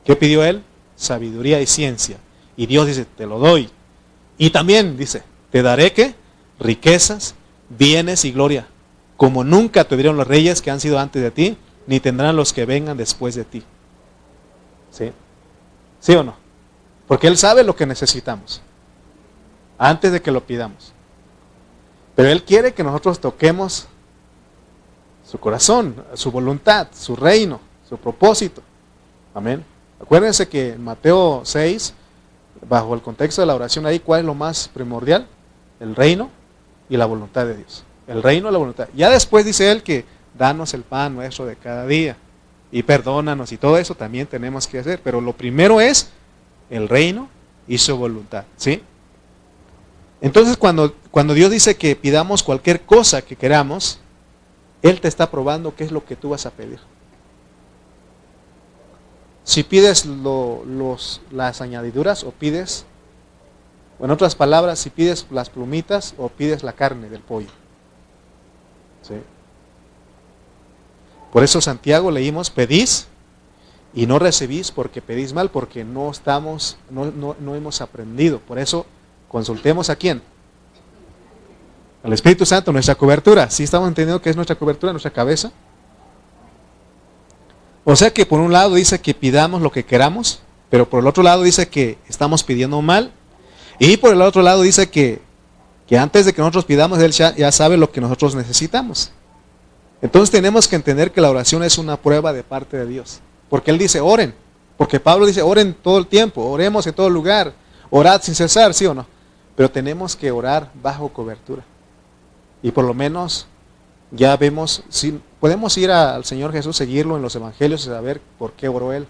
S1: ¿Qué pidió él? Sabiduría y ciencia. Y Dios dice, te lo doy. Y también dice, te daré ¿qué? Riquezas, bienes y gloria, como nunca te dieron los reyes que han sido antes de ti, ni tendrán los que vengan después de ti. ¿Sí? ¿Sí o no? Porque Él sabe lo que necesitamos, antes de que lo pidamos. Pero Él quiere que nosotros toquemos su corazón, su voluntad, su reino, su propósito. Amén. Acuérdense que en Mateo 6, bajo el contexto de la oración ahí, ¿cuál es lo más primordial? El reino y la voluntad de Dios. El reino y la voluntad. Ya después dice Él que danos el pan nuestro de cada día y perdónanos, y todo eso también tenemos que hacer. Pero lo primero es el reino y su voluntad. ¿Sí? Entonces cuando Dios dice que pidamos cualquier cosa que queramos, Él te está probando qué es lo que tú vas a pedir. Si pides las añadiduras o pides, o en otras palabras, si pides las plumitas o pides la carne del pollo. ¿Sí? Por eso Santiago leímos, pedís y no recibís porque pedís mal, porque no hemos aprendido. Por eso consultemos a quién. Al Espíritu Santo, nuestra cobertura. ¿Sí estamos entendiendo qué es nuestra cobertura, nuestra cabeza? O sea que por un lado dice que pidamos lo que queramos, pero por el otro lado dice que estamos pidiendo mal. Y por el otro lado dice que antes de que nosotros pidamos, Él ya sabe lo que nosotros necesitamos. Entonces tenemos que entender que la oración es una prueba de parte de Dios. Porque Él dice, oren. Porque Pablo dice, oren todo el tiempo, oremos en todo lugar, orad sin cesar, ¿sí o no? Pero tenemos que orar bajo cobertura. Y por lo menos ya vemos, si podemos ir al Señor Jesús, seguirlo en los evangelios y saber por qué oró Él.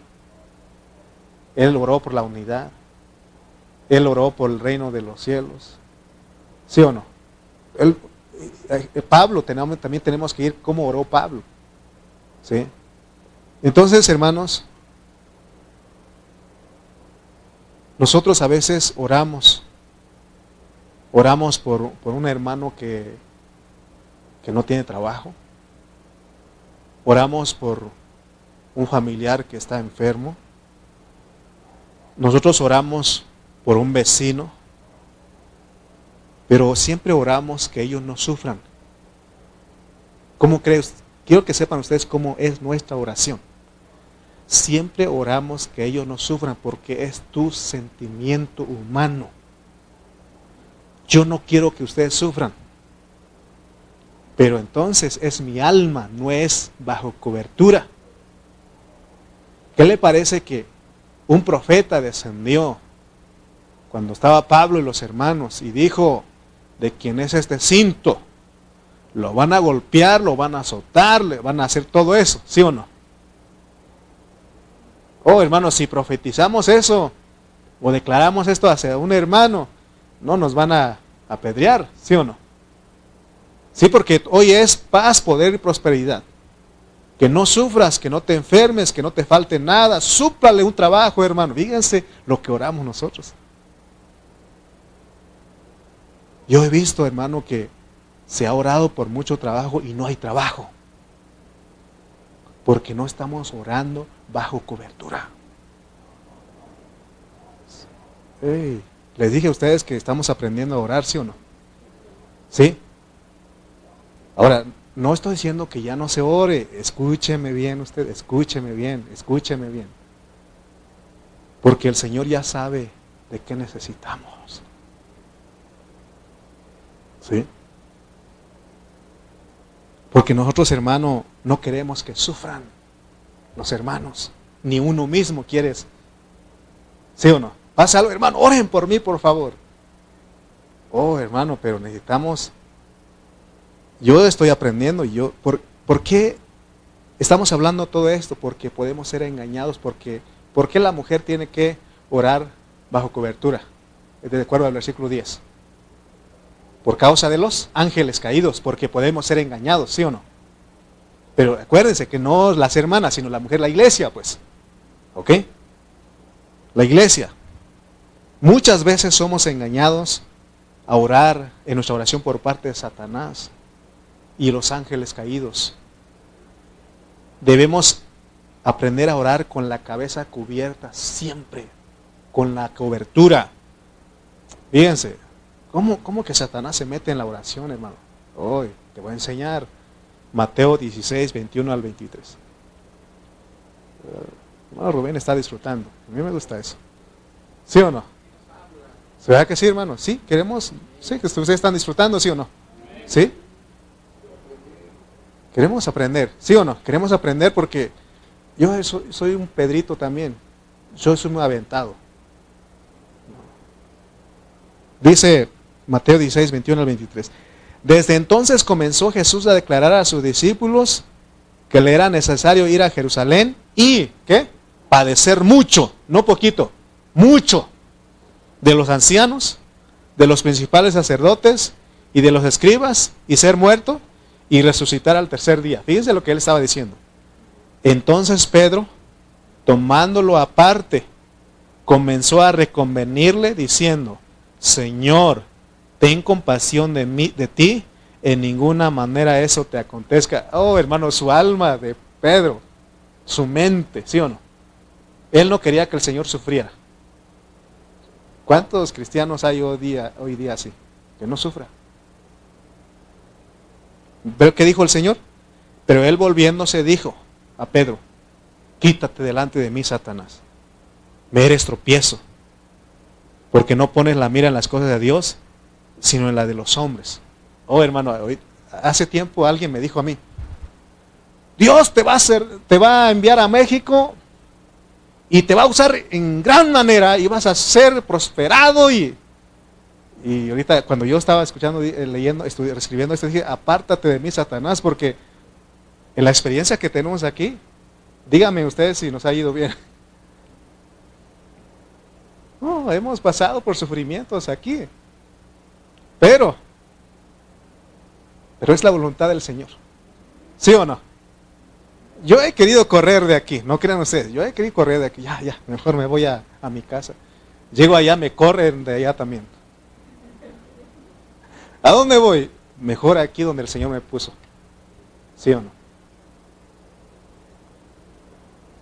S1: Él oró por la unidad. Él oró por el reino de los cielos. ¿Sí o no? Pablo, también tenemos que ir como oró Pablo. ¿Sí? Entonces, hermanos, nosotros a veces oramos por un hermano que no tiene trabajo. Oramos por un familiar que está enfermo. Nosotros oramos por un vecino, pero siempre oramos que ellos no sufran. ¿Cómo crees? Quiero que sepan ustedes cómo es nuestra oración. Siempre oramos que ellos no sufran porque es tu sentimiento humano. Yo no quiero que ustedes sufran. Pero entonces es mi alma, no es bajo cobertura. ¿Qué le parece que un profeta descendió cuando estaba Pablo y los hermanos y dijo, de quién es este cinto? Lo van a golpear, lo van a azotar, le van a hacer todo eso, ¿sí o no? Oh, hermanos, si profetizamos eso o declaramos esto hacia un hermano, no nos van a apedrear, ¿sí o no? Sí, porque hoy es paz, poder y prosperidad. Que no sufras, que no te enfermes, que no te falte nada. Súplale un trabajo, hermano. Fíjense lo que oramos nosotros. Yo he visto, hermano, que se ha orado por mucho trabajo y no hay trabajo. Porque no estamos orando bajo cobertura. Hey, les dije a ustedes que estamos aprendiendo a orar, ¿sí o no? ¿Sí? Ahora, no estoy diciendo que ya no se ore. Escúcheme bien usted, escúcheme bien. Porque el Señor ya sabe de qué necesitamos. ¿Sí? Porque nosotros, hermano, no queremos que sufran los hermanos. Ni uno mismo quieres. ¿Sí o no? Pasa algo, hermano, oren por mí, por favor. Oh, hermano, pero necesitamos... Yo estoy aprendiendo. ¿Por qué estamos hablando todo esto? Porque podemos ser engañados. ¿Por qué la mujer tiene que orar bajo cobertura? De acuerdo al versículo 10. Por causa de los ángeles caídos, porque podemos ser engañados, ¿sí o no? Pero acuérdense que no las hermanas, sino la mujer, la iglesia, pues. ¿Ok? La iglesia. Muchas veces somos engañados a orar en nuestra oración por parte de Satanás y los ángeles caídos. Debemos aprender a orar con la cabeza cubierta siempre, con la cobertura. Fíjense, ¿cómo que Satanás se mete en la oración, hermano? Hoy te voy a enseñar. Mateo 16, 21 al 23. Hermano Rubén está disfrutando. A mí me gusta eso. ¿Sí o no? ¿Verdad que sí, hermano? ¿Sí? ¿Queremos? ¿Sí? ¿Que ustedes están disfrutando? ¿Sí o no? ¿Sí? Queremos aprender, ¿sí o no? Queremos aprender porque yo soy un Pedrito también. Yo soy muy aventado. Dice Mateo 16, 21 al 23. Desde entonces comenzó Jesús a declarar a sus discípulos que le era necesario ir a Jerusalén y, ¿qué? Padecer mucho, no poquito, mucho, de los ancianos, de los principales sacerdotes y de los escribas, y ser muerto y resucitar al tercer día. Fíjense lo que él estaba diciendo. Entonces Pedro, tomándolo aparte, comenzó a reconvenirle diciendo, Señor, ten compasión de ti, en ninguna manera eso te acontezca. Oh, hermano, su alma de Pedro, su mente, ¿sí o no? Él no quería que el Señor sufriera. ¿Cuántos cristianos hay hoy día así? Que no sufra. ¿Pero qué dijo el Señor? Pero él volviéndose dijo a Pedro, quítate delante de mí, Satanás. Me eres tropiezo, porque no pones la mira en las cosas de Dios, sino en la de los hombres. Oh, hermano, hace tiempo alguien me dijo a mí, Dios te va a enviar a México y te va a usar en gran manera y vas a ser prosperado. Y ahorita cuando yo estaba escuchando, leyendo, escribiendo esto, dije, apártate de mí, Satanás, porque en la experiencia que tenemos aquí, díganme ustedes si nos ha ido bien. No, hemos pasado por sufrimientos aquí, pero es la voluntad del Señor. ¿Sí o no? Yo he querido correr de aquí, no crean ustedes, yo he querido correr de aquí, ya, mejor me voy a mi casa. Llego allá, me corren de allá también. ¿A dónde voy? Mejor aquí donde el Señor me puso. ¿Sí o no?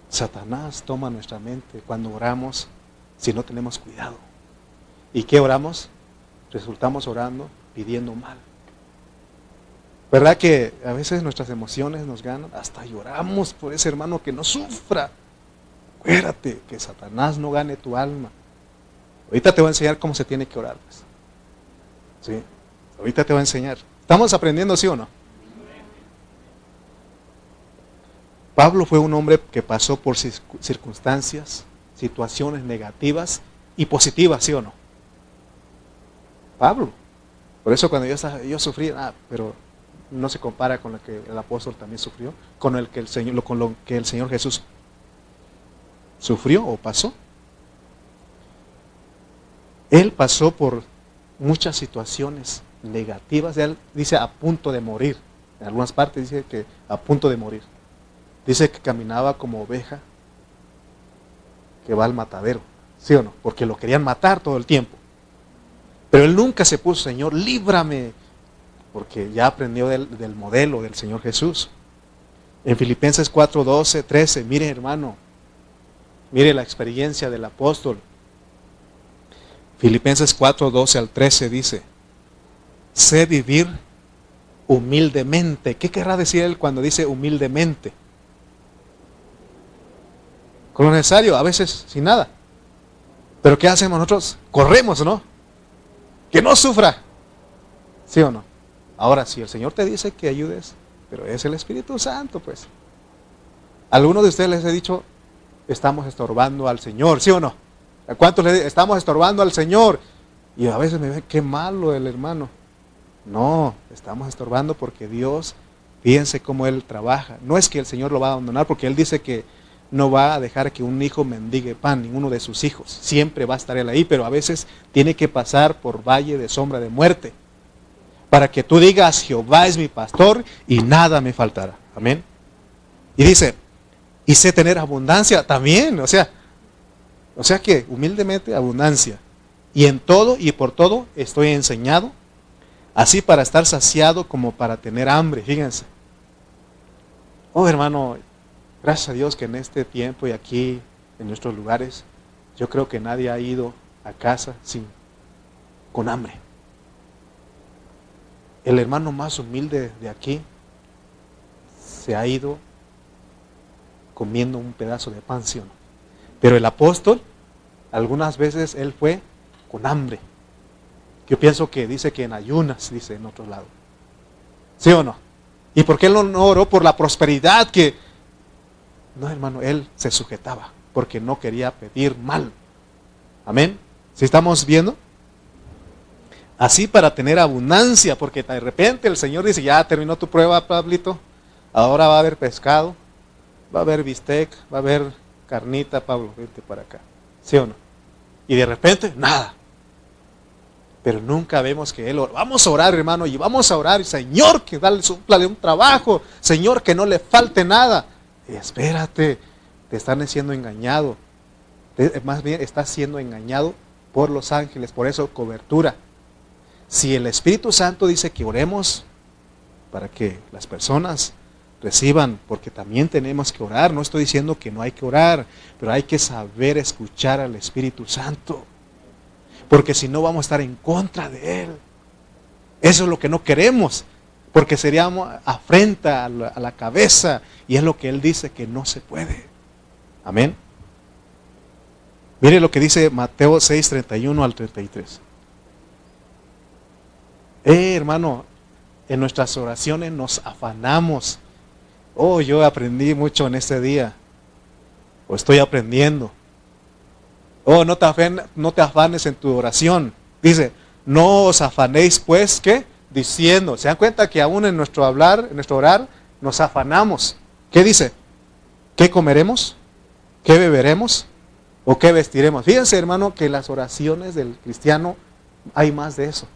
S1: Satanás toma nuestra mente cuando oramos si no tenemos cuidado. ¿Y qué oramos? Resultamos orando pidiendo mal. ¿Verdad que a veces nuestras emociones nos ganan? Hasta lloramos por ese hermano que no sufra. Acuérdate que Satanás no gane tu alma. Ahorita te voy a enseñar cómo se tiene que orar. Pues. ¿Sí? Ahorita te voy a enseñar. ¿Estamos aprendiendo, sí o no? Pablo fue un hombre que pasó por circunstancias, situaciones negativas y positivas, ¿sí o no? Pablo. Por eso cuando yo sufrí, pero no se compara con lo que el apóstol también sufrió, con lo que el Señor Jesús sufrió o pasó. Él pasó por muchas situaciones negativas. Él dice a punto de morir. En algunas partes dice que a punto de morir. Dice que caminaba como oveja que va al matadero. ¿Sí o no? Porque lo querían matar todo el tiempo. Pero él nunca se puso, Señor, líbrame. Porque ya aprendió del modelo del Señor Jesús. En Filipenses 4, 12, 13, mire hermano, mire la experiencia del apóstol. Filipenses 4, 12 al 13 dice, sé vivir humildemente. ¿Qué querrá decir él cuando dice humildemente? Con lo necesario, a veces sin nada. Pero ¿qué hacemos nosotros? Corremos, ¿no? Que no sufra. ¿Sí o no? Ahora, si el Señor te dice que ayudes, pero es el Espíritu Santo, pues. Algunos de ustedes les he dicho, estamos estorbando al Señor, ¿sí o no? ¿A cuántos les estamos estorbando al Señor? Y a veces me ven, qué malo el hermano. No, estamos estorbando porque Dios piense cómo Él trabaja. No es que el Señor lo va a abandonar, porque Él dice que no va a dejar que un hijo mendigue pan, ninguno de sus hijos. Siempre va a estar Él ahí, pero a veces tiene que pasar por valle de sombra de muerte. Para que tú digas, Jehová es mi pastor y nada me faltará. Amén. Y dice, y sé tener abundancia también. O sea que humildemente abundancia. Y en todo y por todo estoy enseñado, así para estar saciado como para tener hambre. Fíjense. Oh hermano, gracias a Dios que en este tiempo y aquí en nuestros lugares, yo creo que nadie ha ido a casa con hambre. El hermano más humilde de aquí se ha ido comiendo un pedazo de pan, ¿sí o no? Pero el apóstol, algunas veces él fue con hambre. Yo pienso que dice que en ayunas, dice en otro lado. ¿Sí o no? ¿Y por qué él no oró por la prosperidad que... No, hermano, él se sujetaba porque no quería pedir mal. Amén. ¿Sí estamos viendo? Así para tener abundancia, porque de repente el Señor dice, ya terminó tu prueba, Pablito, ahora va a haber pescado, va a haber bistec, va a haber carnita, Pablo, vente para acá. ¿Sí o no? Y de repente, nada. Pero nunca vemos que Él, vamos a orar hermano, y vamos a orar, Señor, que dale un trabajo, Señor, que no le falte nada. Y espérate, te están siendo engañado, más bien estás siendo engañado por los ángeles, por eso cobertura. Si el Espíritu Santo dice que oremos para que las personas reciban, porque también tenemos que orar, no estoy diciendo que no hay que orar, pero hay que saber escuchar al Espíritu Santo, porque si no vamos a estar en contra de Él. Eso es lo que no queremos, porque seríamos afrenta a la cabeza, y es lo que Él dice que no se puede. Amén. Mire lo que dice Mateo 6, 31 al 33. Hermano, en nuestras oraciones nos afanamos Oh, yo aprendí mucho en este día. O estoy aprendiendo. Oh, no te afanes en tu oración. Dice, no os afanéis pues, ¿qué? Diciendo. ¿Se dan cuenta que aún en nuestro hablar, en nuestro orar, nos afanamos? ¿Qué dice? ¿Qué comeremos? ¿Qué beberemos? ¿O qué vestiremos? Fíjense, hermano, que las oraciones del cristiano hay más de eso.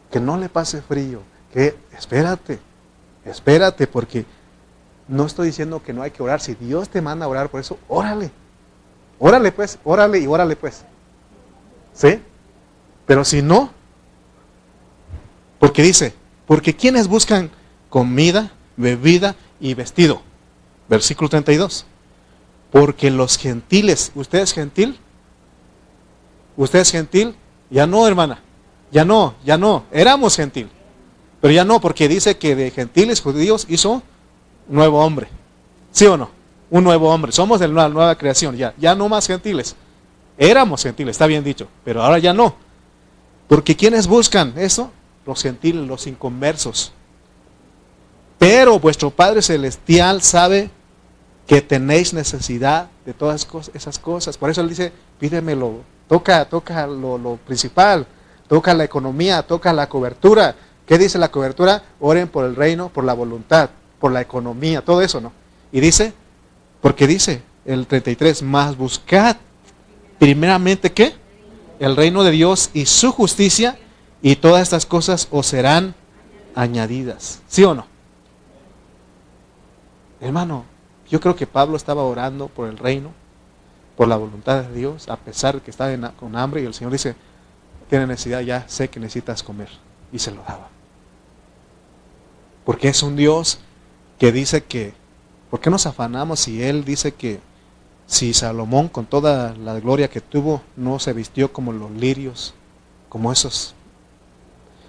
S1: Que no le pase frío. Que espérate, porque no estoy diciendo que no hay que orar. Si Dios te manda a orar por eso, órale. Órale pues, órale y órale pues. ¿Sí? Pero si no, porque dice, porque quienes buscan comida, bebida y vestido. Versículo 32. Porque los gentiles, ¿usted es gentil? ¿Usted es gentil? Ya no, hermana. Ya no. Éramos gentil. Pero ya no, porque dice que de gentiles judíos hizo un nuevo hombre. ¿Sí o no? Un nuevo hombre. Somos de la nueva creación. Ya no más gentiles. Éramos gentiles, está bien dicho. Pero ahora ya no. Porque ¿quiénes buscan eso? Los gentiles, los inconversos. Pero vuestro Padre Celestial sabe que tenéis necesidad de todas esas cosas. Por eso Él dice, pídemelo, toca lo principal, toca la economía, toca la cobertura. ¿Qué dice la cobertura? Oren por el reino, por la voluntad, por la economía, todo eso, ¿no? Y dice, porque dice el 33, más buscad primeramente, ¿qué? El reino de Dios y su justicia, y todas estas cosas os serán añadidas. ¿Sí o no? Hermano, yo creo que Pablo estaba orando por el reino, por la voluntad de Dios, a pesar de que estaba con hambre, y el Señor dice, tiene necesidad, ya sé que necesitas comer, y se lo daba. Porque es un Dios que dice que, ¿por qué nos afanamos si Él dice que si Salomón con toda la gloria que tuvo no se vistió como los lirios, como esos?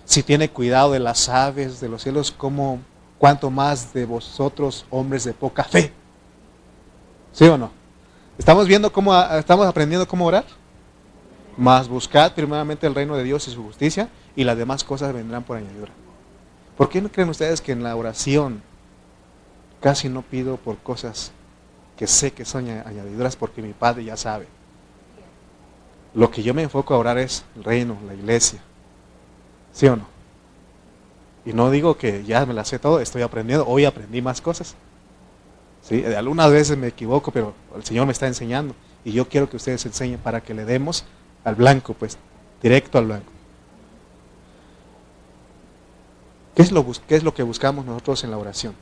S1: Si tiene cuidado de las aves de los cielos, como cuánto más de vosotros, hombres de poca fe. ¿Sí o no? ¿Estamos aprendiendo cómo orar? Mas buscad primeramente el reino de Dios y su justicia, y las demás cosas vendrán por añadidura. ¿Por qué no creen ustedes que en la oración casi no pido por cosas que sé que son añadiduras, porque mi Padre ya sabe? Lo que yo me enfoco a orar es el reino, la iglesia. ¿Sí o no? Y no digo que ya me la sé todo, estoy aprendiendo, hoy aprendí más cosas. ¿Sí? Algunas veces me equivoco, pero el Señor me está enseñando, y yo quiero que ustedes enseñen para que le demos al blanco, pues, directo al blanco. ¿Qué es lo que buscamos nosotros en la oración?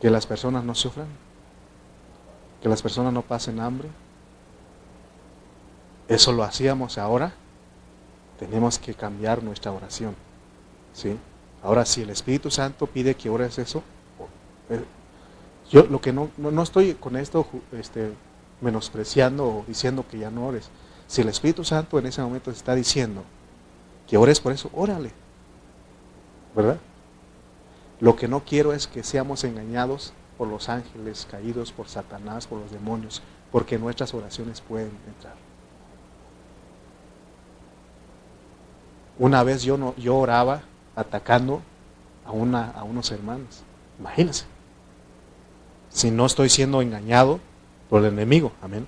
S1: Que las personas no sufran, que las personas no pasen hambre. Eso lo hacíamos, ahora tenemos que cambiar nuestra oración. ¿Sí? Ahora, si el Espíritu Santo pide que ores eso, yo lo que no estoy con esto menospreciando o diciendo que ya no ores. Si el Espíritu Santo en ese momento te está diciendo que ores por eso, órale, ¿verdad? Lo que no quiero es que seamos engañados por los ángeles caídos, por Satanás, por los demonios, porque nuestras oraciones pueden entrar. Una vez yo oraba atacando a unos hermanos. Imagínense. Si no estoy siendo engañado por el enemigo. Amén.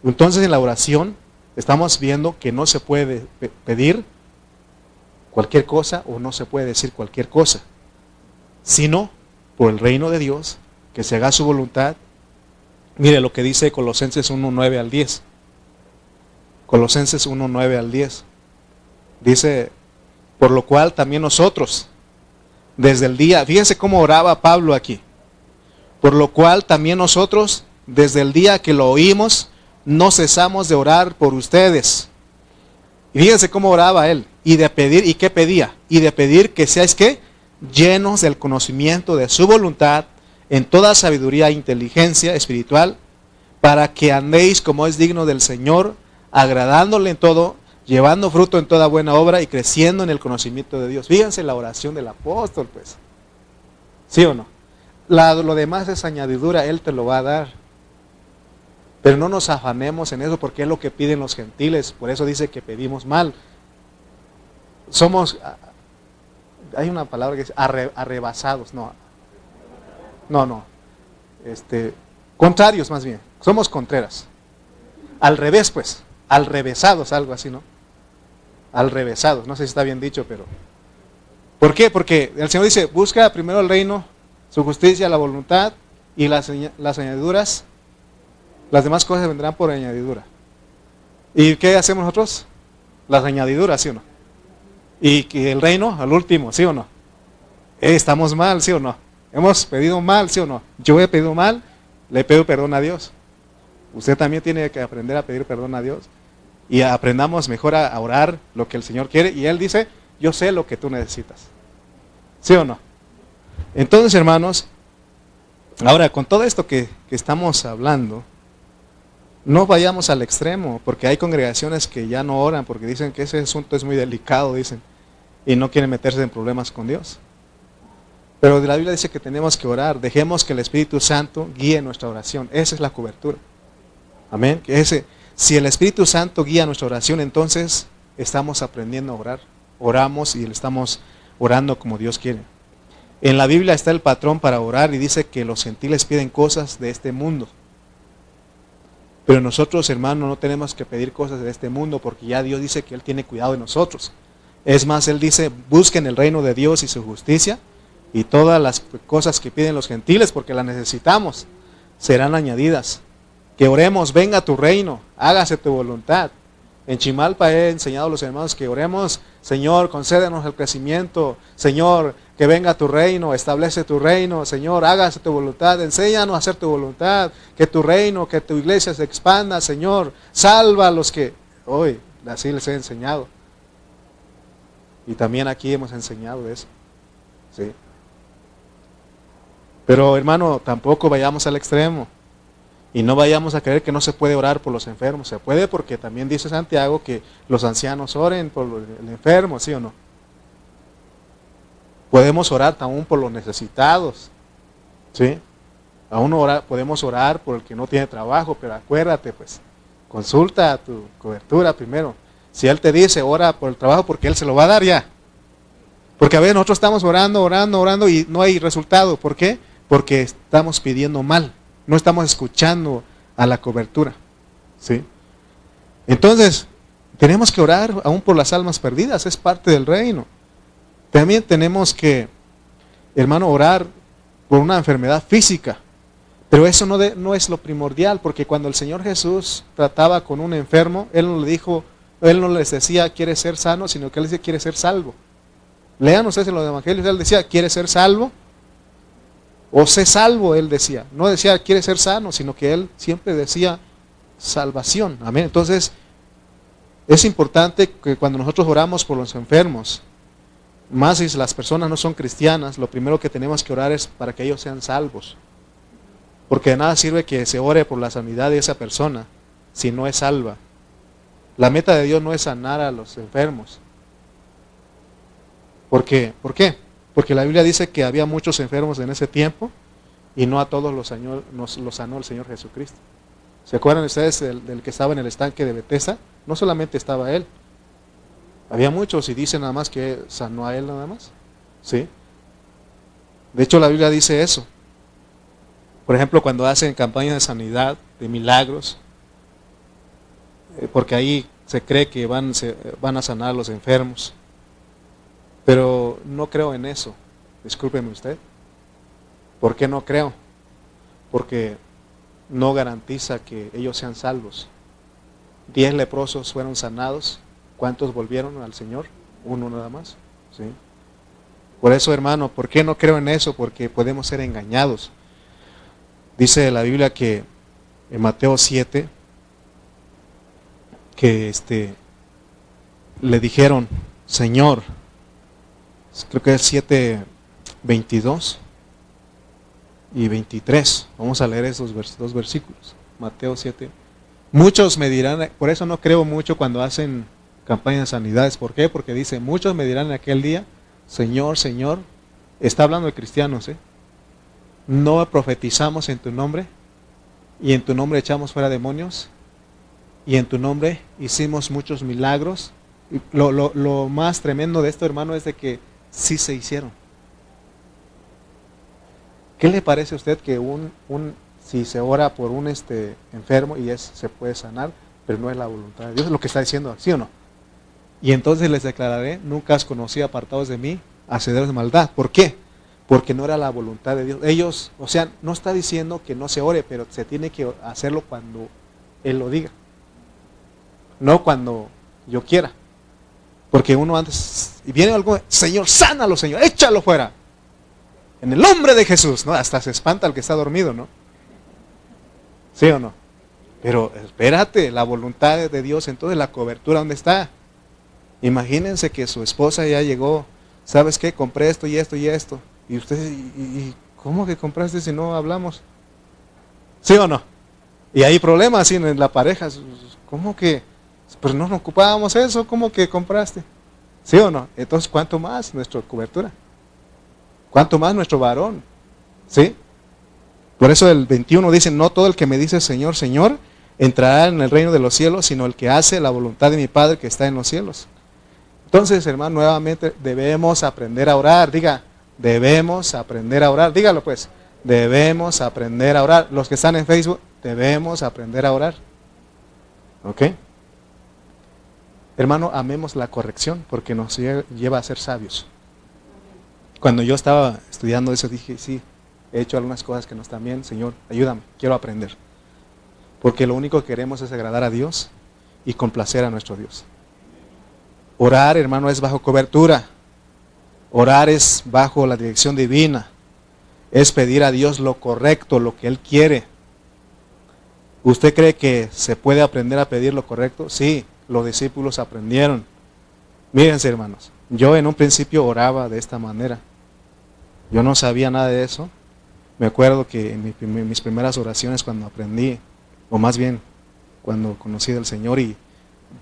S1: Entonces en la oración estamos viendo que no se puede pedir cualquier cosa o no se puede decir cualquier cosa, sino por el reino de Dios, que se haga su voluntad. Mire lo que dice Colosenses 1:9 al 10. Colosenses 1:9 al 10. Dice, por lo cual también nosotros, desde el día, fíjense cómo oraba Pablo aquí. Por lo cual también nosotros, desde el día que lo oímos, no cesamos de orar por ustedes. Y fíjense cómo oraba él. Y de pedir, ¿y qué pedía? Y de pedir que seáis, ¿qué? Llenos del conocimiento de su voluntad, en toda sabiduría e inteligencia espiritual, para que andéis como es digno del Señor, agradándole en todo, llevando fruto en toda buena obra y creciendo en el conocimiento de Dios. Fíjense la oración del apóstol, pues. ¿Sí o no? Lo demás es añadidura, Él te lo va a dar. Pero no nos afanemos en eso, porque es lo que piden los gentiles. Por eso dice que pedimos mal. hay una palabra que es arrebasados, no, contrarios más bien, somos contreras. Al revés, pues, al revesados, algo así, ¿no? Al revesados, no sé si está bien dicho, pero... ¿Por qué? Porque el Señor dice, busca primero el reino, su justicia, la voluntad y las añadiduras, las demás cosas vendrán por añadidura. ¿Y qué hacemos nosotros? Las añadiduras, ¿sí o no? Y que el reino al último, ¿sí o no? Estamos mal, ¿sí o no? Hemos pedido mal, ¿sí o no? Yo he pedido mal, le pido perdón a Dios. Usted también tiene que aprender a pedir perdón a Dios. Y aprendamos mejor a orar lo que el Señor quiere. Y Él dice, yo sé lo que tú necesitas. ¿Sí o no? Entonces, hermanos, ahora con todo esto que estamos hablando, no vayamos al extremo, porque hay congregaciones que ya no oran, porque dicen que ese asunto es muy delicado, dicen, y no quieren meterse en problemas con Dios. Pero la Biblia dice que tenemos que orar, dejemos que el Espíritu Santo guíe nuestra oración, esa es la cobertura. Amén. Si el Espíritu Santo guía nuestra oración, entonces estamos aprendiendo a orar. Oramos y le estamos orando como Dios quiere. En la Biblia está el patrón para orar y dice que los gentiles piden cosas de este mundo. Pero nosotros, hermanos, no tenemos que pedir cosas de este mundo porque ya Dios dice que Él tiene cuidado de nosotros. Es más, Él dice, busquen el reino de Dios y su justicia y todas las cosas que piden los gentiles, porque las necesitamos, serán añadidas. Que oremos, venga tu reino, hágase tu voluntad. En Chimalpa he enseñado a los hermanos que oremos, Señor, concédenos el crecimiento, Señor, que venga tu reino, establece tu reino, Señor, hágase tu voluntad, enséñanos a hacer tu voluntad, que tu reino, que tu iglesia se expanda, Señor, salva a los que hoy así les he enseñado. Y también aquí hemos enseñado eso. ¿Sí? Pero hermano, tampoco vayamos al extremo. Y no vayamos a creer que no se puede orar por los enfermos. Se puede porque también dice Santiago que los ancianos oren por el enfermo, ¿sí o no? Podemos orar aún por los necesitados, ¿sí? Podemos orar por el que no tiene trabajo, pero acuérdate, pues, consulta tu cobertura primero. Si Él te dice, ora por el trabajo, porque Él se lo va a dar ya. Porque a veces nosotros estamos orando y no hay resultado. ¿Por qué? Porque estamos pidiendo mal. No estamos escuchando a la cobertura, ¿sí? Entonces, tenemos que orar aún por las almas perdidas, es parte del reino. También tenemos que, hermano, orar por una enfermedad física, pero eso no es lo primordial, porque cuando el Señor Jesús trataba con un enfermo, Él no les decía, quiere ser sano, sino que Él decía, quiere ser salvo. Lean ustedes en los evangelios, Él decía, quiere ser salvo, o sé salvo, Él decía. No decía quiere ser sano, sino que Él siempre decía salvación. Amén. Entonces, es importante que cuando nosotros oramos por los enfermos, más si las personas no son cristianas, lo primero que tenemos que orar es para que ellos sean salvos. Porque de nada sirve que se ore por la sanidad de esa persona si no es salva. La meta de Dios no es sanar a los enfermos. ¿Por qué? Porque la Biblia dice que había muchos enfermos en ese tiempo y no a todos los sanó el Señor Jesucristo. ¿Se acuerdan ustedes del que estaba en el estanque de Betesda? No solamente estaba él. Había muchos y dicen nada más que sanó a él nada más. ¿Sí? De hecho la Biblia dice eso. Por ejemplo, cuando hacen campañas de sanidad, de milagros, porque ahí se cree que van a sanar a los enfermos. Pero no creo en eso. Discúlpeme usted. ¿Por qué no creo? Porque no garantiza que ellos sean salvos. 10 leprosos fueron sanados. ¿Cuántos volvieron al Señor? 1 nada más. ¿Sí? Por eso, hermano, ¿por qué no creo en eso? Porque podemos ser engañados. Dice la Biblia que en Mateo 7, que le dijeron, Señor, creo que es 7:22 y 23. Vamos a leer esos dos versículos. Mateo 7. Muchos me dirán, por eso no creo mucho cuando hacen campañas de sanidades. ¿Por qué? Porque dice, muchos me dirán en aquel día, Señor, Señor, está hablando de cristianos, no profetizamos en tu nombre, y en tu nombre echamos fuera demonios, y en tu nombre hicimos muchos milagros. Y lo más tremendo de esto, hermano, es de que sí se hicieron. ¿Qué le parece a usted que si se ora por un enfermo y se puede sanar, pero no es la voluntad de Dios? Es lo que está diciendo, ¿sí o no? Y entonces les declararé, nunca os conocí apartados de mí, hacedores de maldad. ¿Por qué? Porque no era la voluntad de Dios. Ellos, o sea, no está diciendo que no se ore, pero se tiene que hacerlo cuando Él lo diga. No cuando yo quiera. Porque uno antes, y viene algo, Señor, sánalo, Señor, échalo fuera. En el nombre de Jesús, ¿no? Hasta se espanta el que está dormido, ¿no? ¿Sí o no? Pero espérate, la voluntad de Dios, entonces la cobertura, ¿dónde está? Imagínense que su esposa ya llegó, ¿sabes qué? Compré esto y esto y esto. Y usted, ¿y cómo que compraste si no hablamos? ¿Sí o no? Y hay problemas así en la pareja. ¿Cómo que? Pues no nos ocupábamos eso, ¿cómo que compraste? ¿Sí o no? Entonces, ¿cuánto más nuestra cobertura? ¿Cuánto más nuestro varón? ¿Sí? Por eso el 21 dice, no todo el que me dice Señor, Señor, entrará en el reino de los cielos, sino el que hace la voluntad de mi Padre que está en los cielos. Entonces, hermano, nuevamente debemos aprender a orar. Diga, debemos aprender a orar. Dígalo pues, debemos aprender a orar. Los que están en Facebook, debemos aprender a orar. ¿Ok? Hermano, amemos la corrección porque nos lleva a ser sabios. Cuando yo estaba estudiando eso dije, sí, he hecho algunas cosas que no están bien. Señor, ayúdame, quiero aprender. Porque lo único que queremos es agradar a Dios y complacer a nuestro Dios. Orar, hermano, es bajo cobertura. Orar es bajo la dirección divina. Es pedir a Dios lo correcto, lo que Él quiere. ¿Usted cree que se puede aprender a pedir lo correcto? Sí, los discípulos aprendieron. Mírense, hermanos, yo en un principio oraba de esta manera. Yo no sabía nada de eso. Me acuerdo que en mis primeras oraciones cuando aprendí, o más bien cuando conocí al Señor y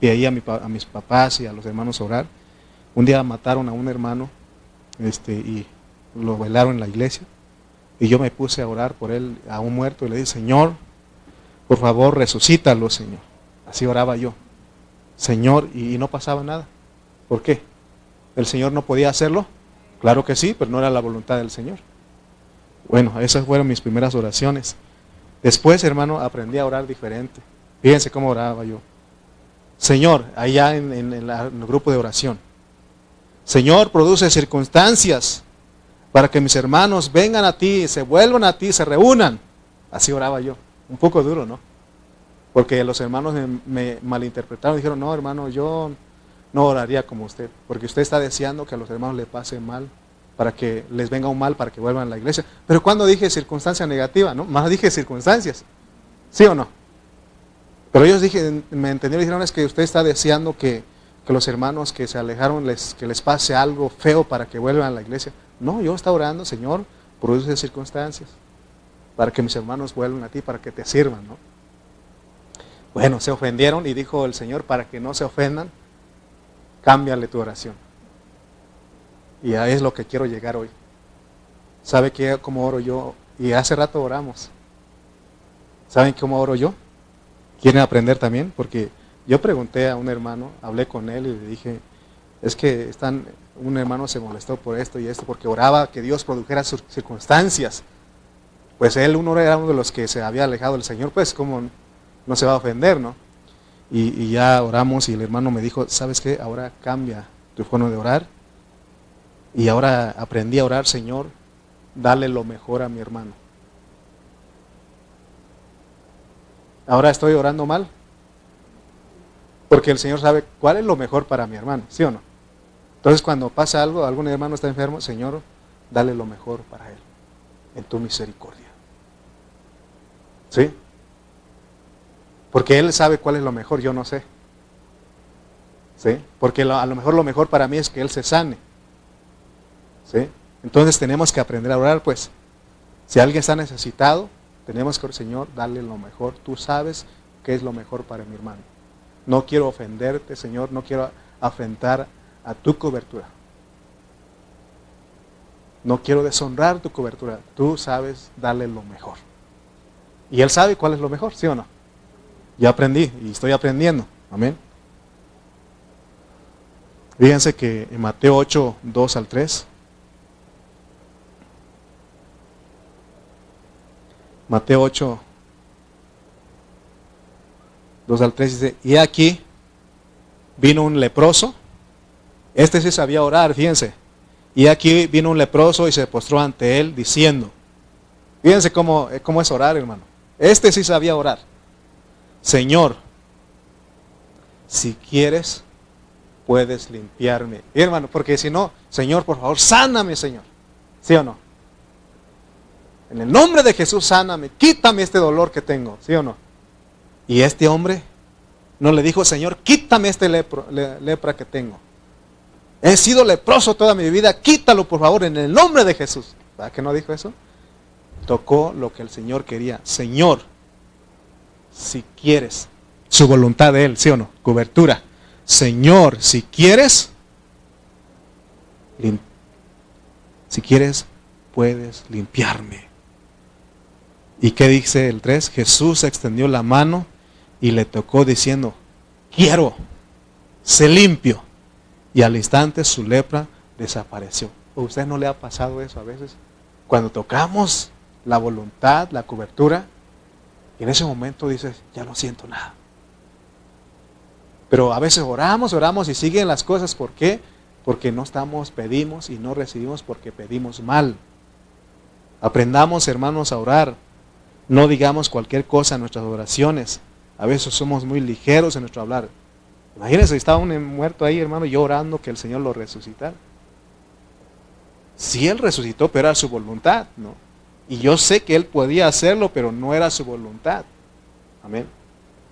S1: veía a mis papás y a los hermanos orar, un día mataron a un hermano y lo velaron en la iglesia. Y yo me puse a orar por él, a un muerto, y le dije, Señor, por favor, resucítalo, Señor. Así oraba yo. Señor, y no pasaba nada. ¿Por qué? ¿El Señor no podía hacerlo? Claro que sí, pero no era la voluntad del Señor. Bueno, esas fueron mis primeras oraciones. Después, hermano, aprendí a orar diferente. Fíjense cómo oraba yo. Señor, allá en el grupo de oración. Señor, produce circunstancias para que mis hermanos vengan a ti, se vuelvan a ti, se reúnan. Así oraba yo. Un poco duro, ¿no? Porque los hermanos me malinterpretaron. Dijeron, no, hermano, yo no oraría como usted. Porque usted está deseando que a los hermanos le pase mal, para que les venga un mal, para que vuelvan a la iglesia. Pero cuando dije circunstancia negativa, ¿no? Más dije circunstancias. ¿Sí o no? Pero ellos me entendieron y dijeron, es que usted está deseando que los hermanos que se alejaron, que les pase algo feo para que vuelvan a la iglesia. No, yo estaba orando, Señor, produce circunstancias para que mis hermanos vuelvan a ti, para que te sirvan, ¿no? Bueno, se ofendieron y dijo el Señor, para que no se ofendan, cámbiale tu oración. Y ahí es lo que quiero llegar hoy. ¿Sabe cómo oro yo? Y hace rato oramos. ¿Saben cómo oro yo? ¿Quieren aprender también? Porque yo pregunté a un hermano, hablé con él y le dije, es que un hermano se molestó por esto y esto, porque oraba que Dios produjera sus circunstancias. Pues uno era uno de los que se había alejado del Señor, pues cómo no se va a ofender, ¿no? Y ya oramos y el hermano me dijo, ¿sabes qué? Ahora cambia tu forma de orar. Y ahora aprendí a orar, Señor, dale lo mejor a mi hermano. Ahora estoy orando mal, porque el Señor sabe cuál es lo mejor para mi hermano, ¿sí o no? Entonces cuando pasa algo, algún hermano está enfermo, Señor, dale lo mejor para él, en tu misericordia. ¿Sí? Porque Él sabe cuál es lo mejor, yo no sé. ¿Sí? Porque a lo mejor para mí es que Él se sane. ¿Sí? Entonces tenemos que aprender a orar, pues. Si alguien está necesitado, tenemos que, Señor, darle lo mejor. Tú sabes qué es lo mejor para mi hermano. No quiero ofenderte, Señor, no quiero afrentar a tu cobertura. No quiero deshonrar tu cobertura. Tú sabes darle lo mejor. Y Él sabe cuál es lo mejor, ¿sí o no? Yo aprendí y estoy aprendiendo. Amén. Fíjense que en Mateo 8, 2 al 3. Mateo 8, 2 al 3 dice, y aquí vino un leproso. Este sí sabía orar, fíjense. Y aquí vino un leproso y se postró ante él diciendo, fíjense cómo es orar, hermano. Este sí sabía orar. Señor, si quieres, puedes limpiarme. Y hermano, porque si no, Señor, por favor, sáname, Señor. ¿Sí o no? En el nombre de Jesús, sáname, quítame este dolor que tengo. ¿Sí o no? Y este hombre no le dijo, Señor, quítame este lepra que tengo. He sido leproso toda mi vida, quítalo por favor en el nombre de Jesús. ¿Verdad que no dijo eso? Tocó lo que el Señor quería. Señor, si quieres, su voluntad de Él, ¿sí o no? Cobertura. Señor, si quieres, puedes limpiarme. ¿Y qué dice el 3? Jesús extendió la mano y le tocó diciendo, quiero, sé limpio. Y al instante su lepra desapareció. ¿A usted no le ha pasado eso a veces? Cuando tocamos la voluntad, la cobertura, y en ese momento dices, ya no siento nada. Pero a veces oramos y siguen las cosas. ¿Por qué? Porque no pedimos y no recibimos porque pedimos mal. Aprendamos, hermanos, a orar. No digamos cualquier cosa en nuestras oraciones. A veces somos muy ligeros en nuestro hablar. Imagínense, estaba un muerto ahí, hermano, yo orando que el Señor lo resucitara. Sí, Él resucitó, pero era su voluntad, ¿no? Y yo sé que Él podía hacerlo, pero no era su voluntad. Amén.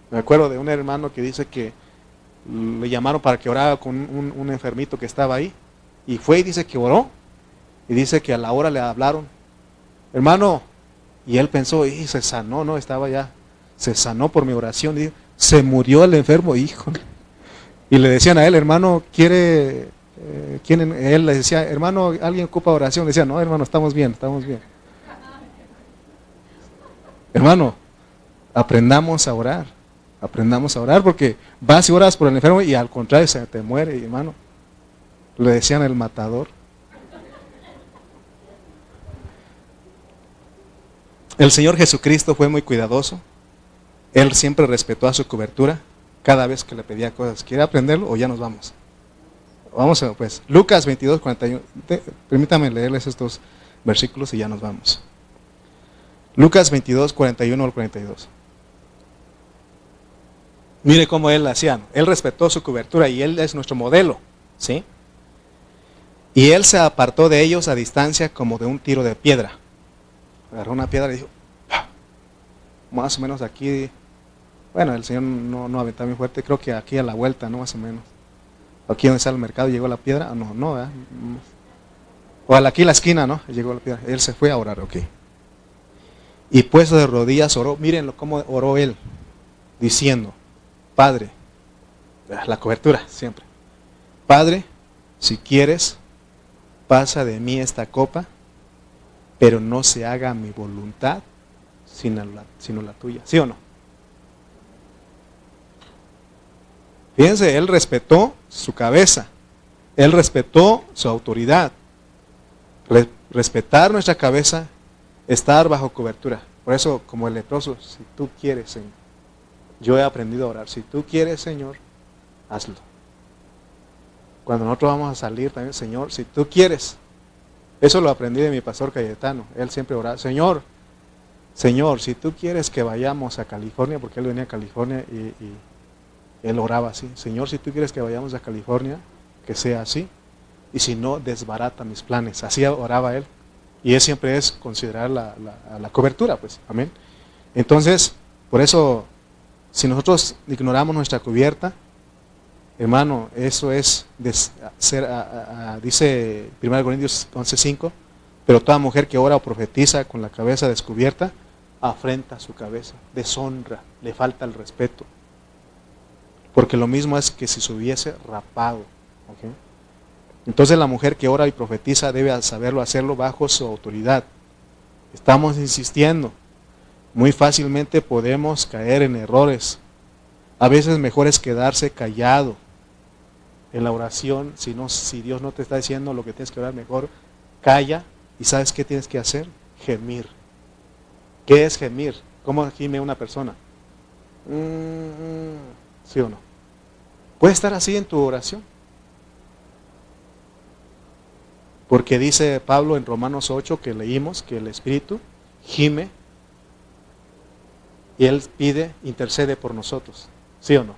S1: Me acuerdo de un hermano que dice que le llamaron para que orara con un enfermito que estaba ahí. Y fue y dice que oró. Y dice que a la hora le hablaron, hermano, y él pensó, y se sanó, no, estaba ya, se sanó por mi oración. Y se murió el enfermo, hijo. Y le decían a él, hermano, él le decía, hermano, ¿alguien ocupa oración? Le decía, no, hermano, estamos bien, estamos bien. Hermano, aprendamos a orar porque vas y oras por el enfermo y al contrario se te muere, hermano. Le decían el matador. El Señor Jesucristo fue muy cuidadoso. Él siempre respetó a su cobertura cada vez que le pedía cosas. ¿Quiere aprenderlo o ya nos vamos? Vamos pues. Lucas 22, 41. Permítame leerles estos versículos y ya nos vamos. Lucas 22, 41 al 42. Mire cómo él hacía. Él respetó su cobertura y él es nuestro modelo. ¿Sí? Y él se apartó de ellos a distancia como de un tiro de piedra. Agarró una piedra y dijo, más o menos aquí, bueno, el Señor no aventaba muy fuerte, creo que aquí a la vuelta, ¿no? Más o menos. Aquí donde está el mercado llegó la piedra, no, ¿verdad? O aquí la esquina, ¿no? Llegó la piedra, él se fue a orar, ok. Y puesto de rodillas oró, mírenlo cómo oró él, diciendo, Padre, la cobertura siempre, Padre, si quieres, pasa de mí esta copa, pero no se haga mi voluntad, sino la tuya. ¿Sí o no? Fíjense, él respetó su cabeza. Él respetó su autoridad. Respetar nuestra cabeza, estar bajo cobertura. Por eso, como el leproso, si tú quieres, Señor. Yo he aprendido a orar. Si tú quieres, Señor, hazlo. Cuando nosotros vamos a salir también, Señor, si tú quieres. Eso lo aprendí de mi pastor Cayetano. Él siempre oraba, Señor, si tú quieres que vayamos a California, porque él venía a California y él oraba así, Señor, si tú quieres que vayamos a California, que sea así, y si no, desbarata mis planes. Así oraba él. Y él siempre es considerar la cobertura, pues, amén. Entonces, por eso, si nosotros ignoramos nuestra cubierta, hermano, eso es dice 1 Corintios 11:5, pero toda mujer que ora o profetiza con la cabeza descubierta, afrenta su cabeza, deshonra, le falta el respeto. Porque lo mismo es que si se hubiese rapado. ¿Okay? Entonces la mujer que ora y profetiza debe saberlo hacerlo bajo su autoridad. Estamos insistiendo. Muy fácilmente podemos caer en errores. A veces mejor es quedarse callado. en la oración, si Dios no te está diciendo lo que tienes que orar, mejor calla. ¿Y sabes qué tienes que hacer? Gemir. ¿Qué es gemir? ¿Cómo gime una persona? ¿Sí o no? Puede estar así en tu oración. Porque dice Pablo en Romanos 8 que leímos que el Espíritu gime y Él pide, intercede por nosotros. ¿Sí o no?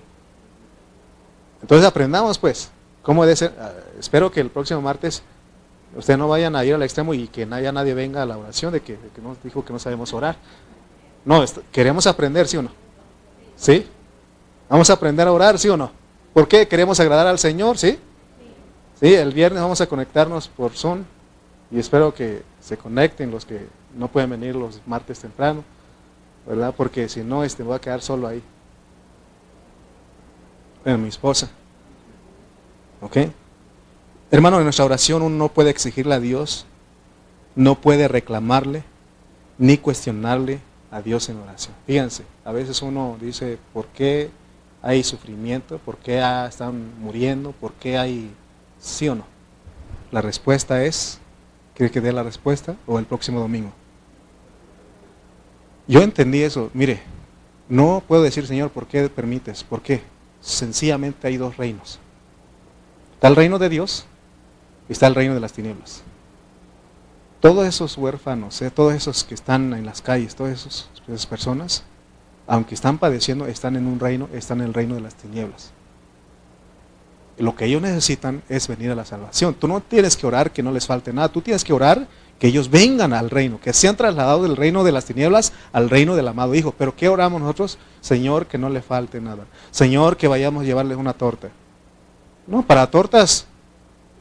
S1: Entonces aprendamos pues cómo debe ser. Espero que el próximo martes ustedes no vayan a ir al extremo y que nadie venga a la oración de que nos dijo que no sabemos orar. No, queremos aprender, ¿sí o no? ¿Sí? Vamos a aprender a orar, ¿sí o no? ¿Por qué? Queremos agradar al Señor, ¿sí? Sí, el viernes vamos a conectarnos por Zoom y espero que se conecten los que no pueden venir los martes temprano, ¿verdad? Porque si no, voy a quedar solo ahí. Bueno, mi esposa. ¿Ok? Hermano, en nuestra oración uno no puede exigirle a Dios, no puede reclamarle, ni cuestionarle a Dios en oración. Fíjense, a veces uno dice, ¿por qué hay sufrimiento? ¿Por qué están muriendo? ¿Por qué hay...? ¿Sí o no? La respuesta es, ¿quiere que dé la respuesta? O el próximo domingo. Yo entendí eso, mire, no puedo decir, Señor, ¿por qué permites? ¿Por qué? Sencillamente hay dos reinos. Está el reino de Dios y está el reino de las tinieblas. Todos esos huérfanos, todos esos que están en las calles, todas esas personas, aunque están padeciendo, están en un reino, están en el reino de las tinieblas. Lo que ellos necesitan es venir a la salvación. Tú no tienes que orar que no les falte nada, tú tienes que orar que ellos vengan al reino, que sean trasladados del reino de las tinieblas al reino del amado Hijo. Pero ¿qué oramos nosotros? Señor, que no le falte nada. Señor, que vayamos a llevarles una torta. No, para tortas,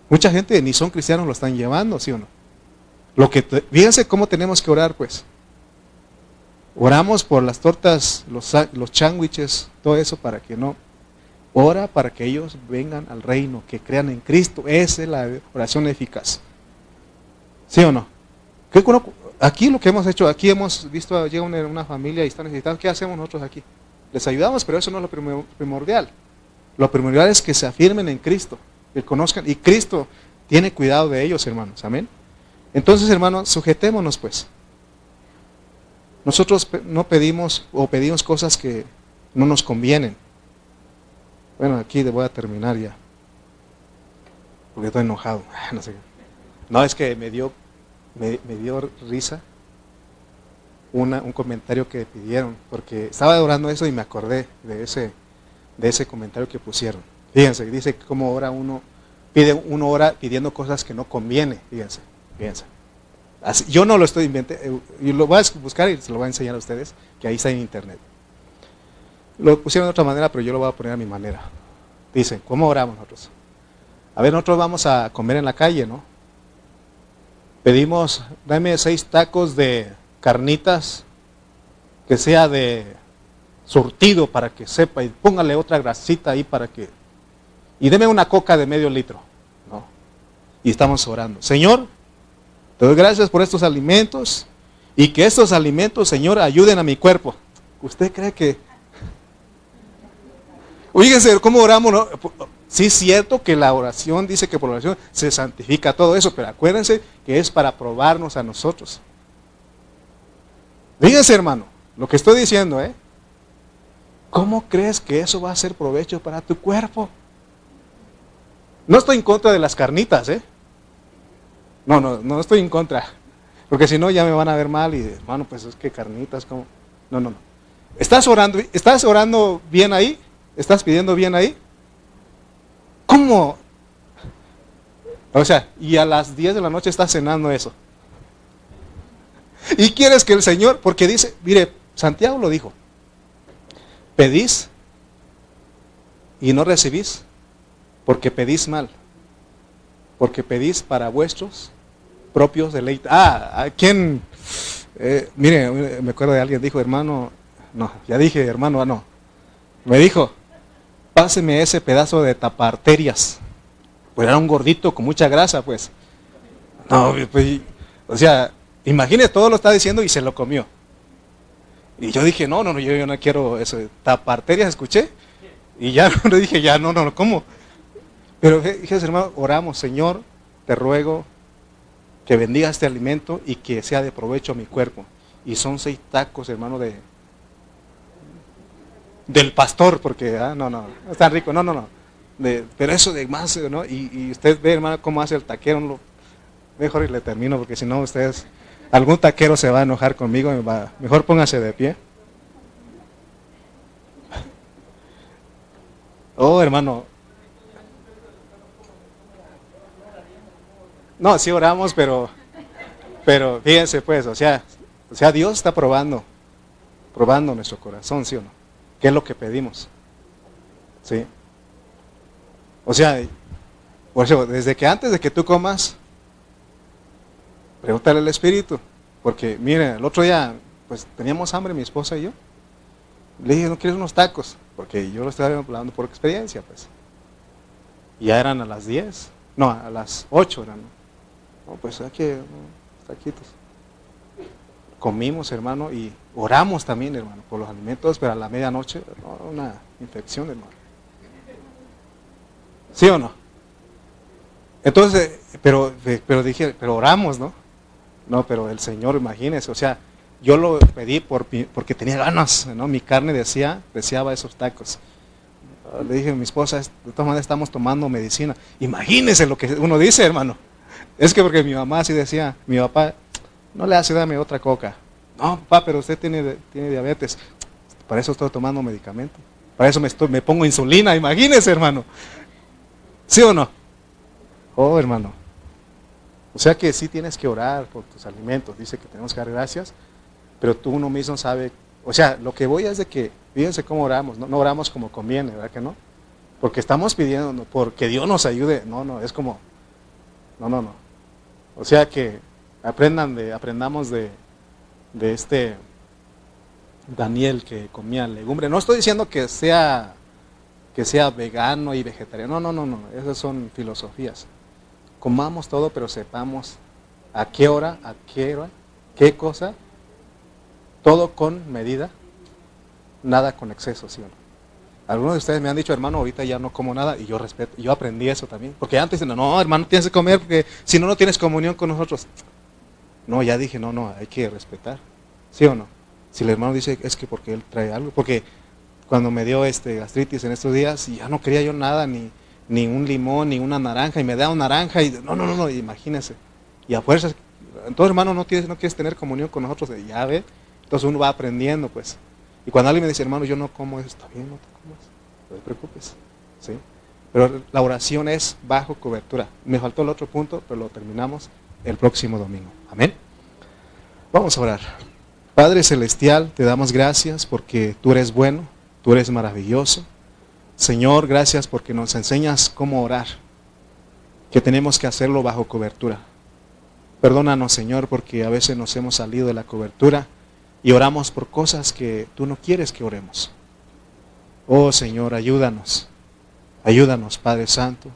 S1: mucha gente ni son cristianos lo están llevando, ¿sí o no? Fíjense cómo tenemos que orar, pues. Oramos por las tortas, los sándwiches, todo eso para que no. Ora para que ellos vengan al reino, que crean en Cristo. Esa es la oración eficaz. ¿Sí o no? Aquí lo que hemos hecho, aquí hemos visto, llega una familia y está necesitada. ¿Qué hacemos nosotros aquí? Les ayudamos, pero eso no es lo primordial. Lo primordial es que se afirmen en Cristo, que conozcan. Y Cristo tiene cuidado de ellos, hermanos. Amén. Entonces, hermanos, sujetémonos pues. Nosotros no pedimos cosas que no nos convienen. Bueno, aquí voy a terminar ya. Porque estoy enojado. No sé. No, es que me dio risa un comentario que pidieron. Porque estaba orando eso y me acordé de ese comentario que pusieron. Fíjense, dice cómo ora uno ora pidiendo cosas que no conviene. Fíjense. Así, yo no lo estoy inventando. Y lo voy a buscar y se lo voy a enseñar a ustedes, que ahí está en internet. Lo pusieron de otra manera, pero yo lo voy a poner a mi manera. Dicen, ¿cómo oramos nosotros? A ver, nosotros vamos a comer en la calle, ¿no? Pedimos, dame 6 tacos de carnitas, que sea de surtido para que sepa, y póngale otra grasita ahí para que... Y deme una coca de medio litro, ¿no? Y estamos orando. Señor, te doy gracias por estos alimentos, y que estos alimentos, Señor, ayuden a mi cuerpo. ¿Usted cree que... Fíjense cómo oramos, ¿no? Sí es cierto que la oración dice que por la oración se santifica todo eso, pero acuérdense que es para probarnos a nosotros. Fíjense, hermano, lo que estoy diciendo, ¿cómo crees que eso va a ser provecho para tu cuerpo? No estoy en contra de las carnitas, No estoy en contra, porque si no ya me van a ver mal y, hermano, pues es que carnitas, ¿cómo? No. ¿Estás orando bien ahí? ¿Estás pidiendo bien ahí? ¿Cómo? O sea, y a las 10 de la noche estás cenando eso. Y quieres que el Señor, porque dice, mire, Santiago lo dijo, pedís y no recibís, porque pedís mal, porque pedís para vuestros propios deleites. ¿A quién? Mire, me acuerdo de alguien, dijo, hermano, no, ya dije, hermano, no. Me dijo, páseme ese pedazo de taparterias. Pues era un gordito con mucha grasa, pues. No, pues, o sea, imagínese, todo lo está diciendo y se lo comió. Y yo dije, no, yo no quiero eso. Taparterias, escuché. Y ya no dije, ya, no, ¿cómo? Pero fíjense, hermano, oramos, Señor, te ruego que bendiga este alimento y que sea de provecho a mi cuerpo. Y son 6 tacos, hermano, del pastor, porque, no, es tan rico, no. Pero eso de más, ¿no? Y usted ve, hermano, cómo hace el taquero, mejor y le termino, porque si no, algún taquero se va a enojar conmigo, mejor póngase de pie. Oh, hermano. No, sí oramos, pero fíjense pues, o sea, Dios está probando nuestro corazón, ¿sí o no? ¿Qué es lo que pedimos? ¿Sí? O sea, por eso, desde que antes de que tú comas, pregúntale al Espíritu, porque miren, el otro día, pues teníamos hambre mi esposa y yo, le dije, ¿no quieres unos tacos? Porque yo lo estaba hablando por experiencia, pues. Y ya eran a las 10, no, a las 8 eran, ¿no? No, pues aquí, taquitos. Comimos, hermano, y oramos también, hermano, por los alimentos, pero a la medianoche, no, una infección, hermano. ¿Sí o no? Entonces, pero dije, pero oramos, ¿no? No, pero el Señor, imagínese, o sea, yo lo pedí porque tenía ganas, ¿no? Mi carne deseaba esos tacos. Le dije a mi esposa, de todas maneras estamos tomando medicina. Imagínese lo que uno dice, hermano. Es que porque mi mamá así decía, mi papá, no le hace, dame otra coca. No, papá, pero usted tiene diabetes. Para eso estoy tomando medicamento. Para eso me pongo insulina, imagínese, hermano. ¿Sí o no? Oh, hermano. O sea que sí tienes que orar por tus alimentos. Dice que tenemos que dar gracias, pero tú uno mismo sabe. O sea, lo que voy es de que, fíjense cómo oramos, no oramos como conviene, ¿verdad que no? Porque estamos pidiendo, porque Dios nos ayude. No, es como, no. O sea que aprendamos de este Daniel que comía legumbre. No estoy diciendo que sea vegano y vegetariano, no, esas son filosofías. Comamos todo, pero sepamos a qué hora, qué cosa, todo con medida, nada con exceso, ¿sí o no? Algunos de ustedes me han dicho, hermano, ahorita ya no como nada, y yo respeto, yo aprendí eso también, porque antes no, hermano, tienes que comer, porque si no, no tienes comunión con nosotros. No, ya dije, no, hay que respetar, ¿sí o no? Si el hermano dice, es que porque él trae algo, porque cuando me dio gastritis en estos días, ya no quería yo nada, ni un limón, ni una naranja, y me da una naranja, y no, imagínense. Y a fuerzas, entonces hermano, no quieres tener comunión con nosotros, ya ve, entonces uno va aprendiendo, pues. Y cuando alguien me dice, hermano, yo no como eso, está bien, no te comas, no te preocupes, ¿sí? Pero la oración es bajo cobertura. Me faltó el otro punto, pero lo terminamos el próximo domingo. Amén. Vamos a orar. Padre Celestial, te damos gracias porque tú eres bueno, tú eres maravilloso. Señor, gracias porque nos enseñas cómo orar, que tenemos que hacerlo bajo cobertura. Perdónanos, Señor, porque a veces nos hemos salido de la cobertura y oramos por cosas que tú no quieres que oremos. Oh, Señor, ayúdanos. Ayúdanos, Padre Santo.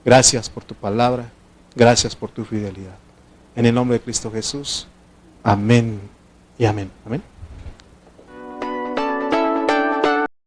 S1: Gracias por tu palabra. Gracias por tu fidelidad. En el nombre de Cristo Jesús. Amén y amén. Amén.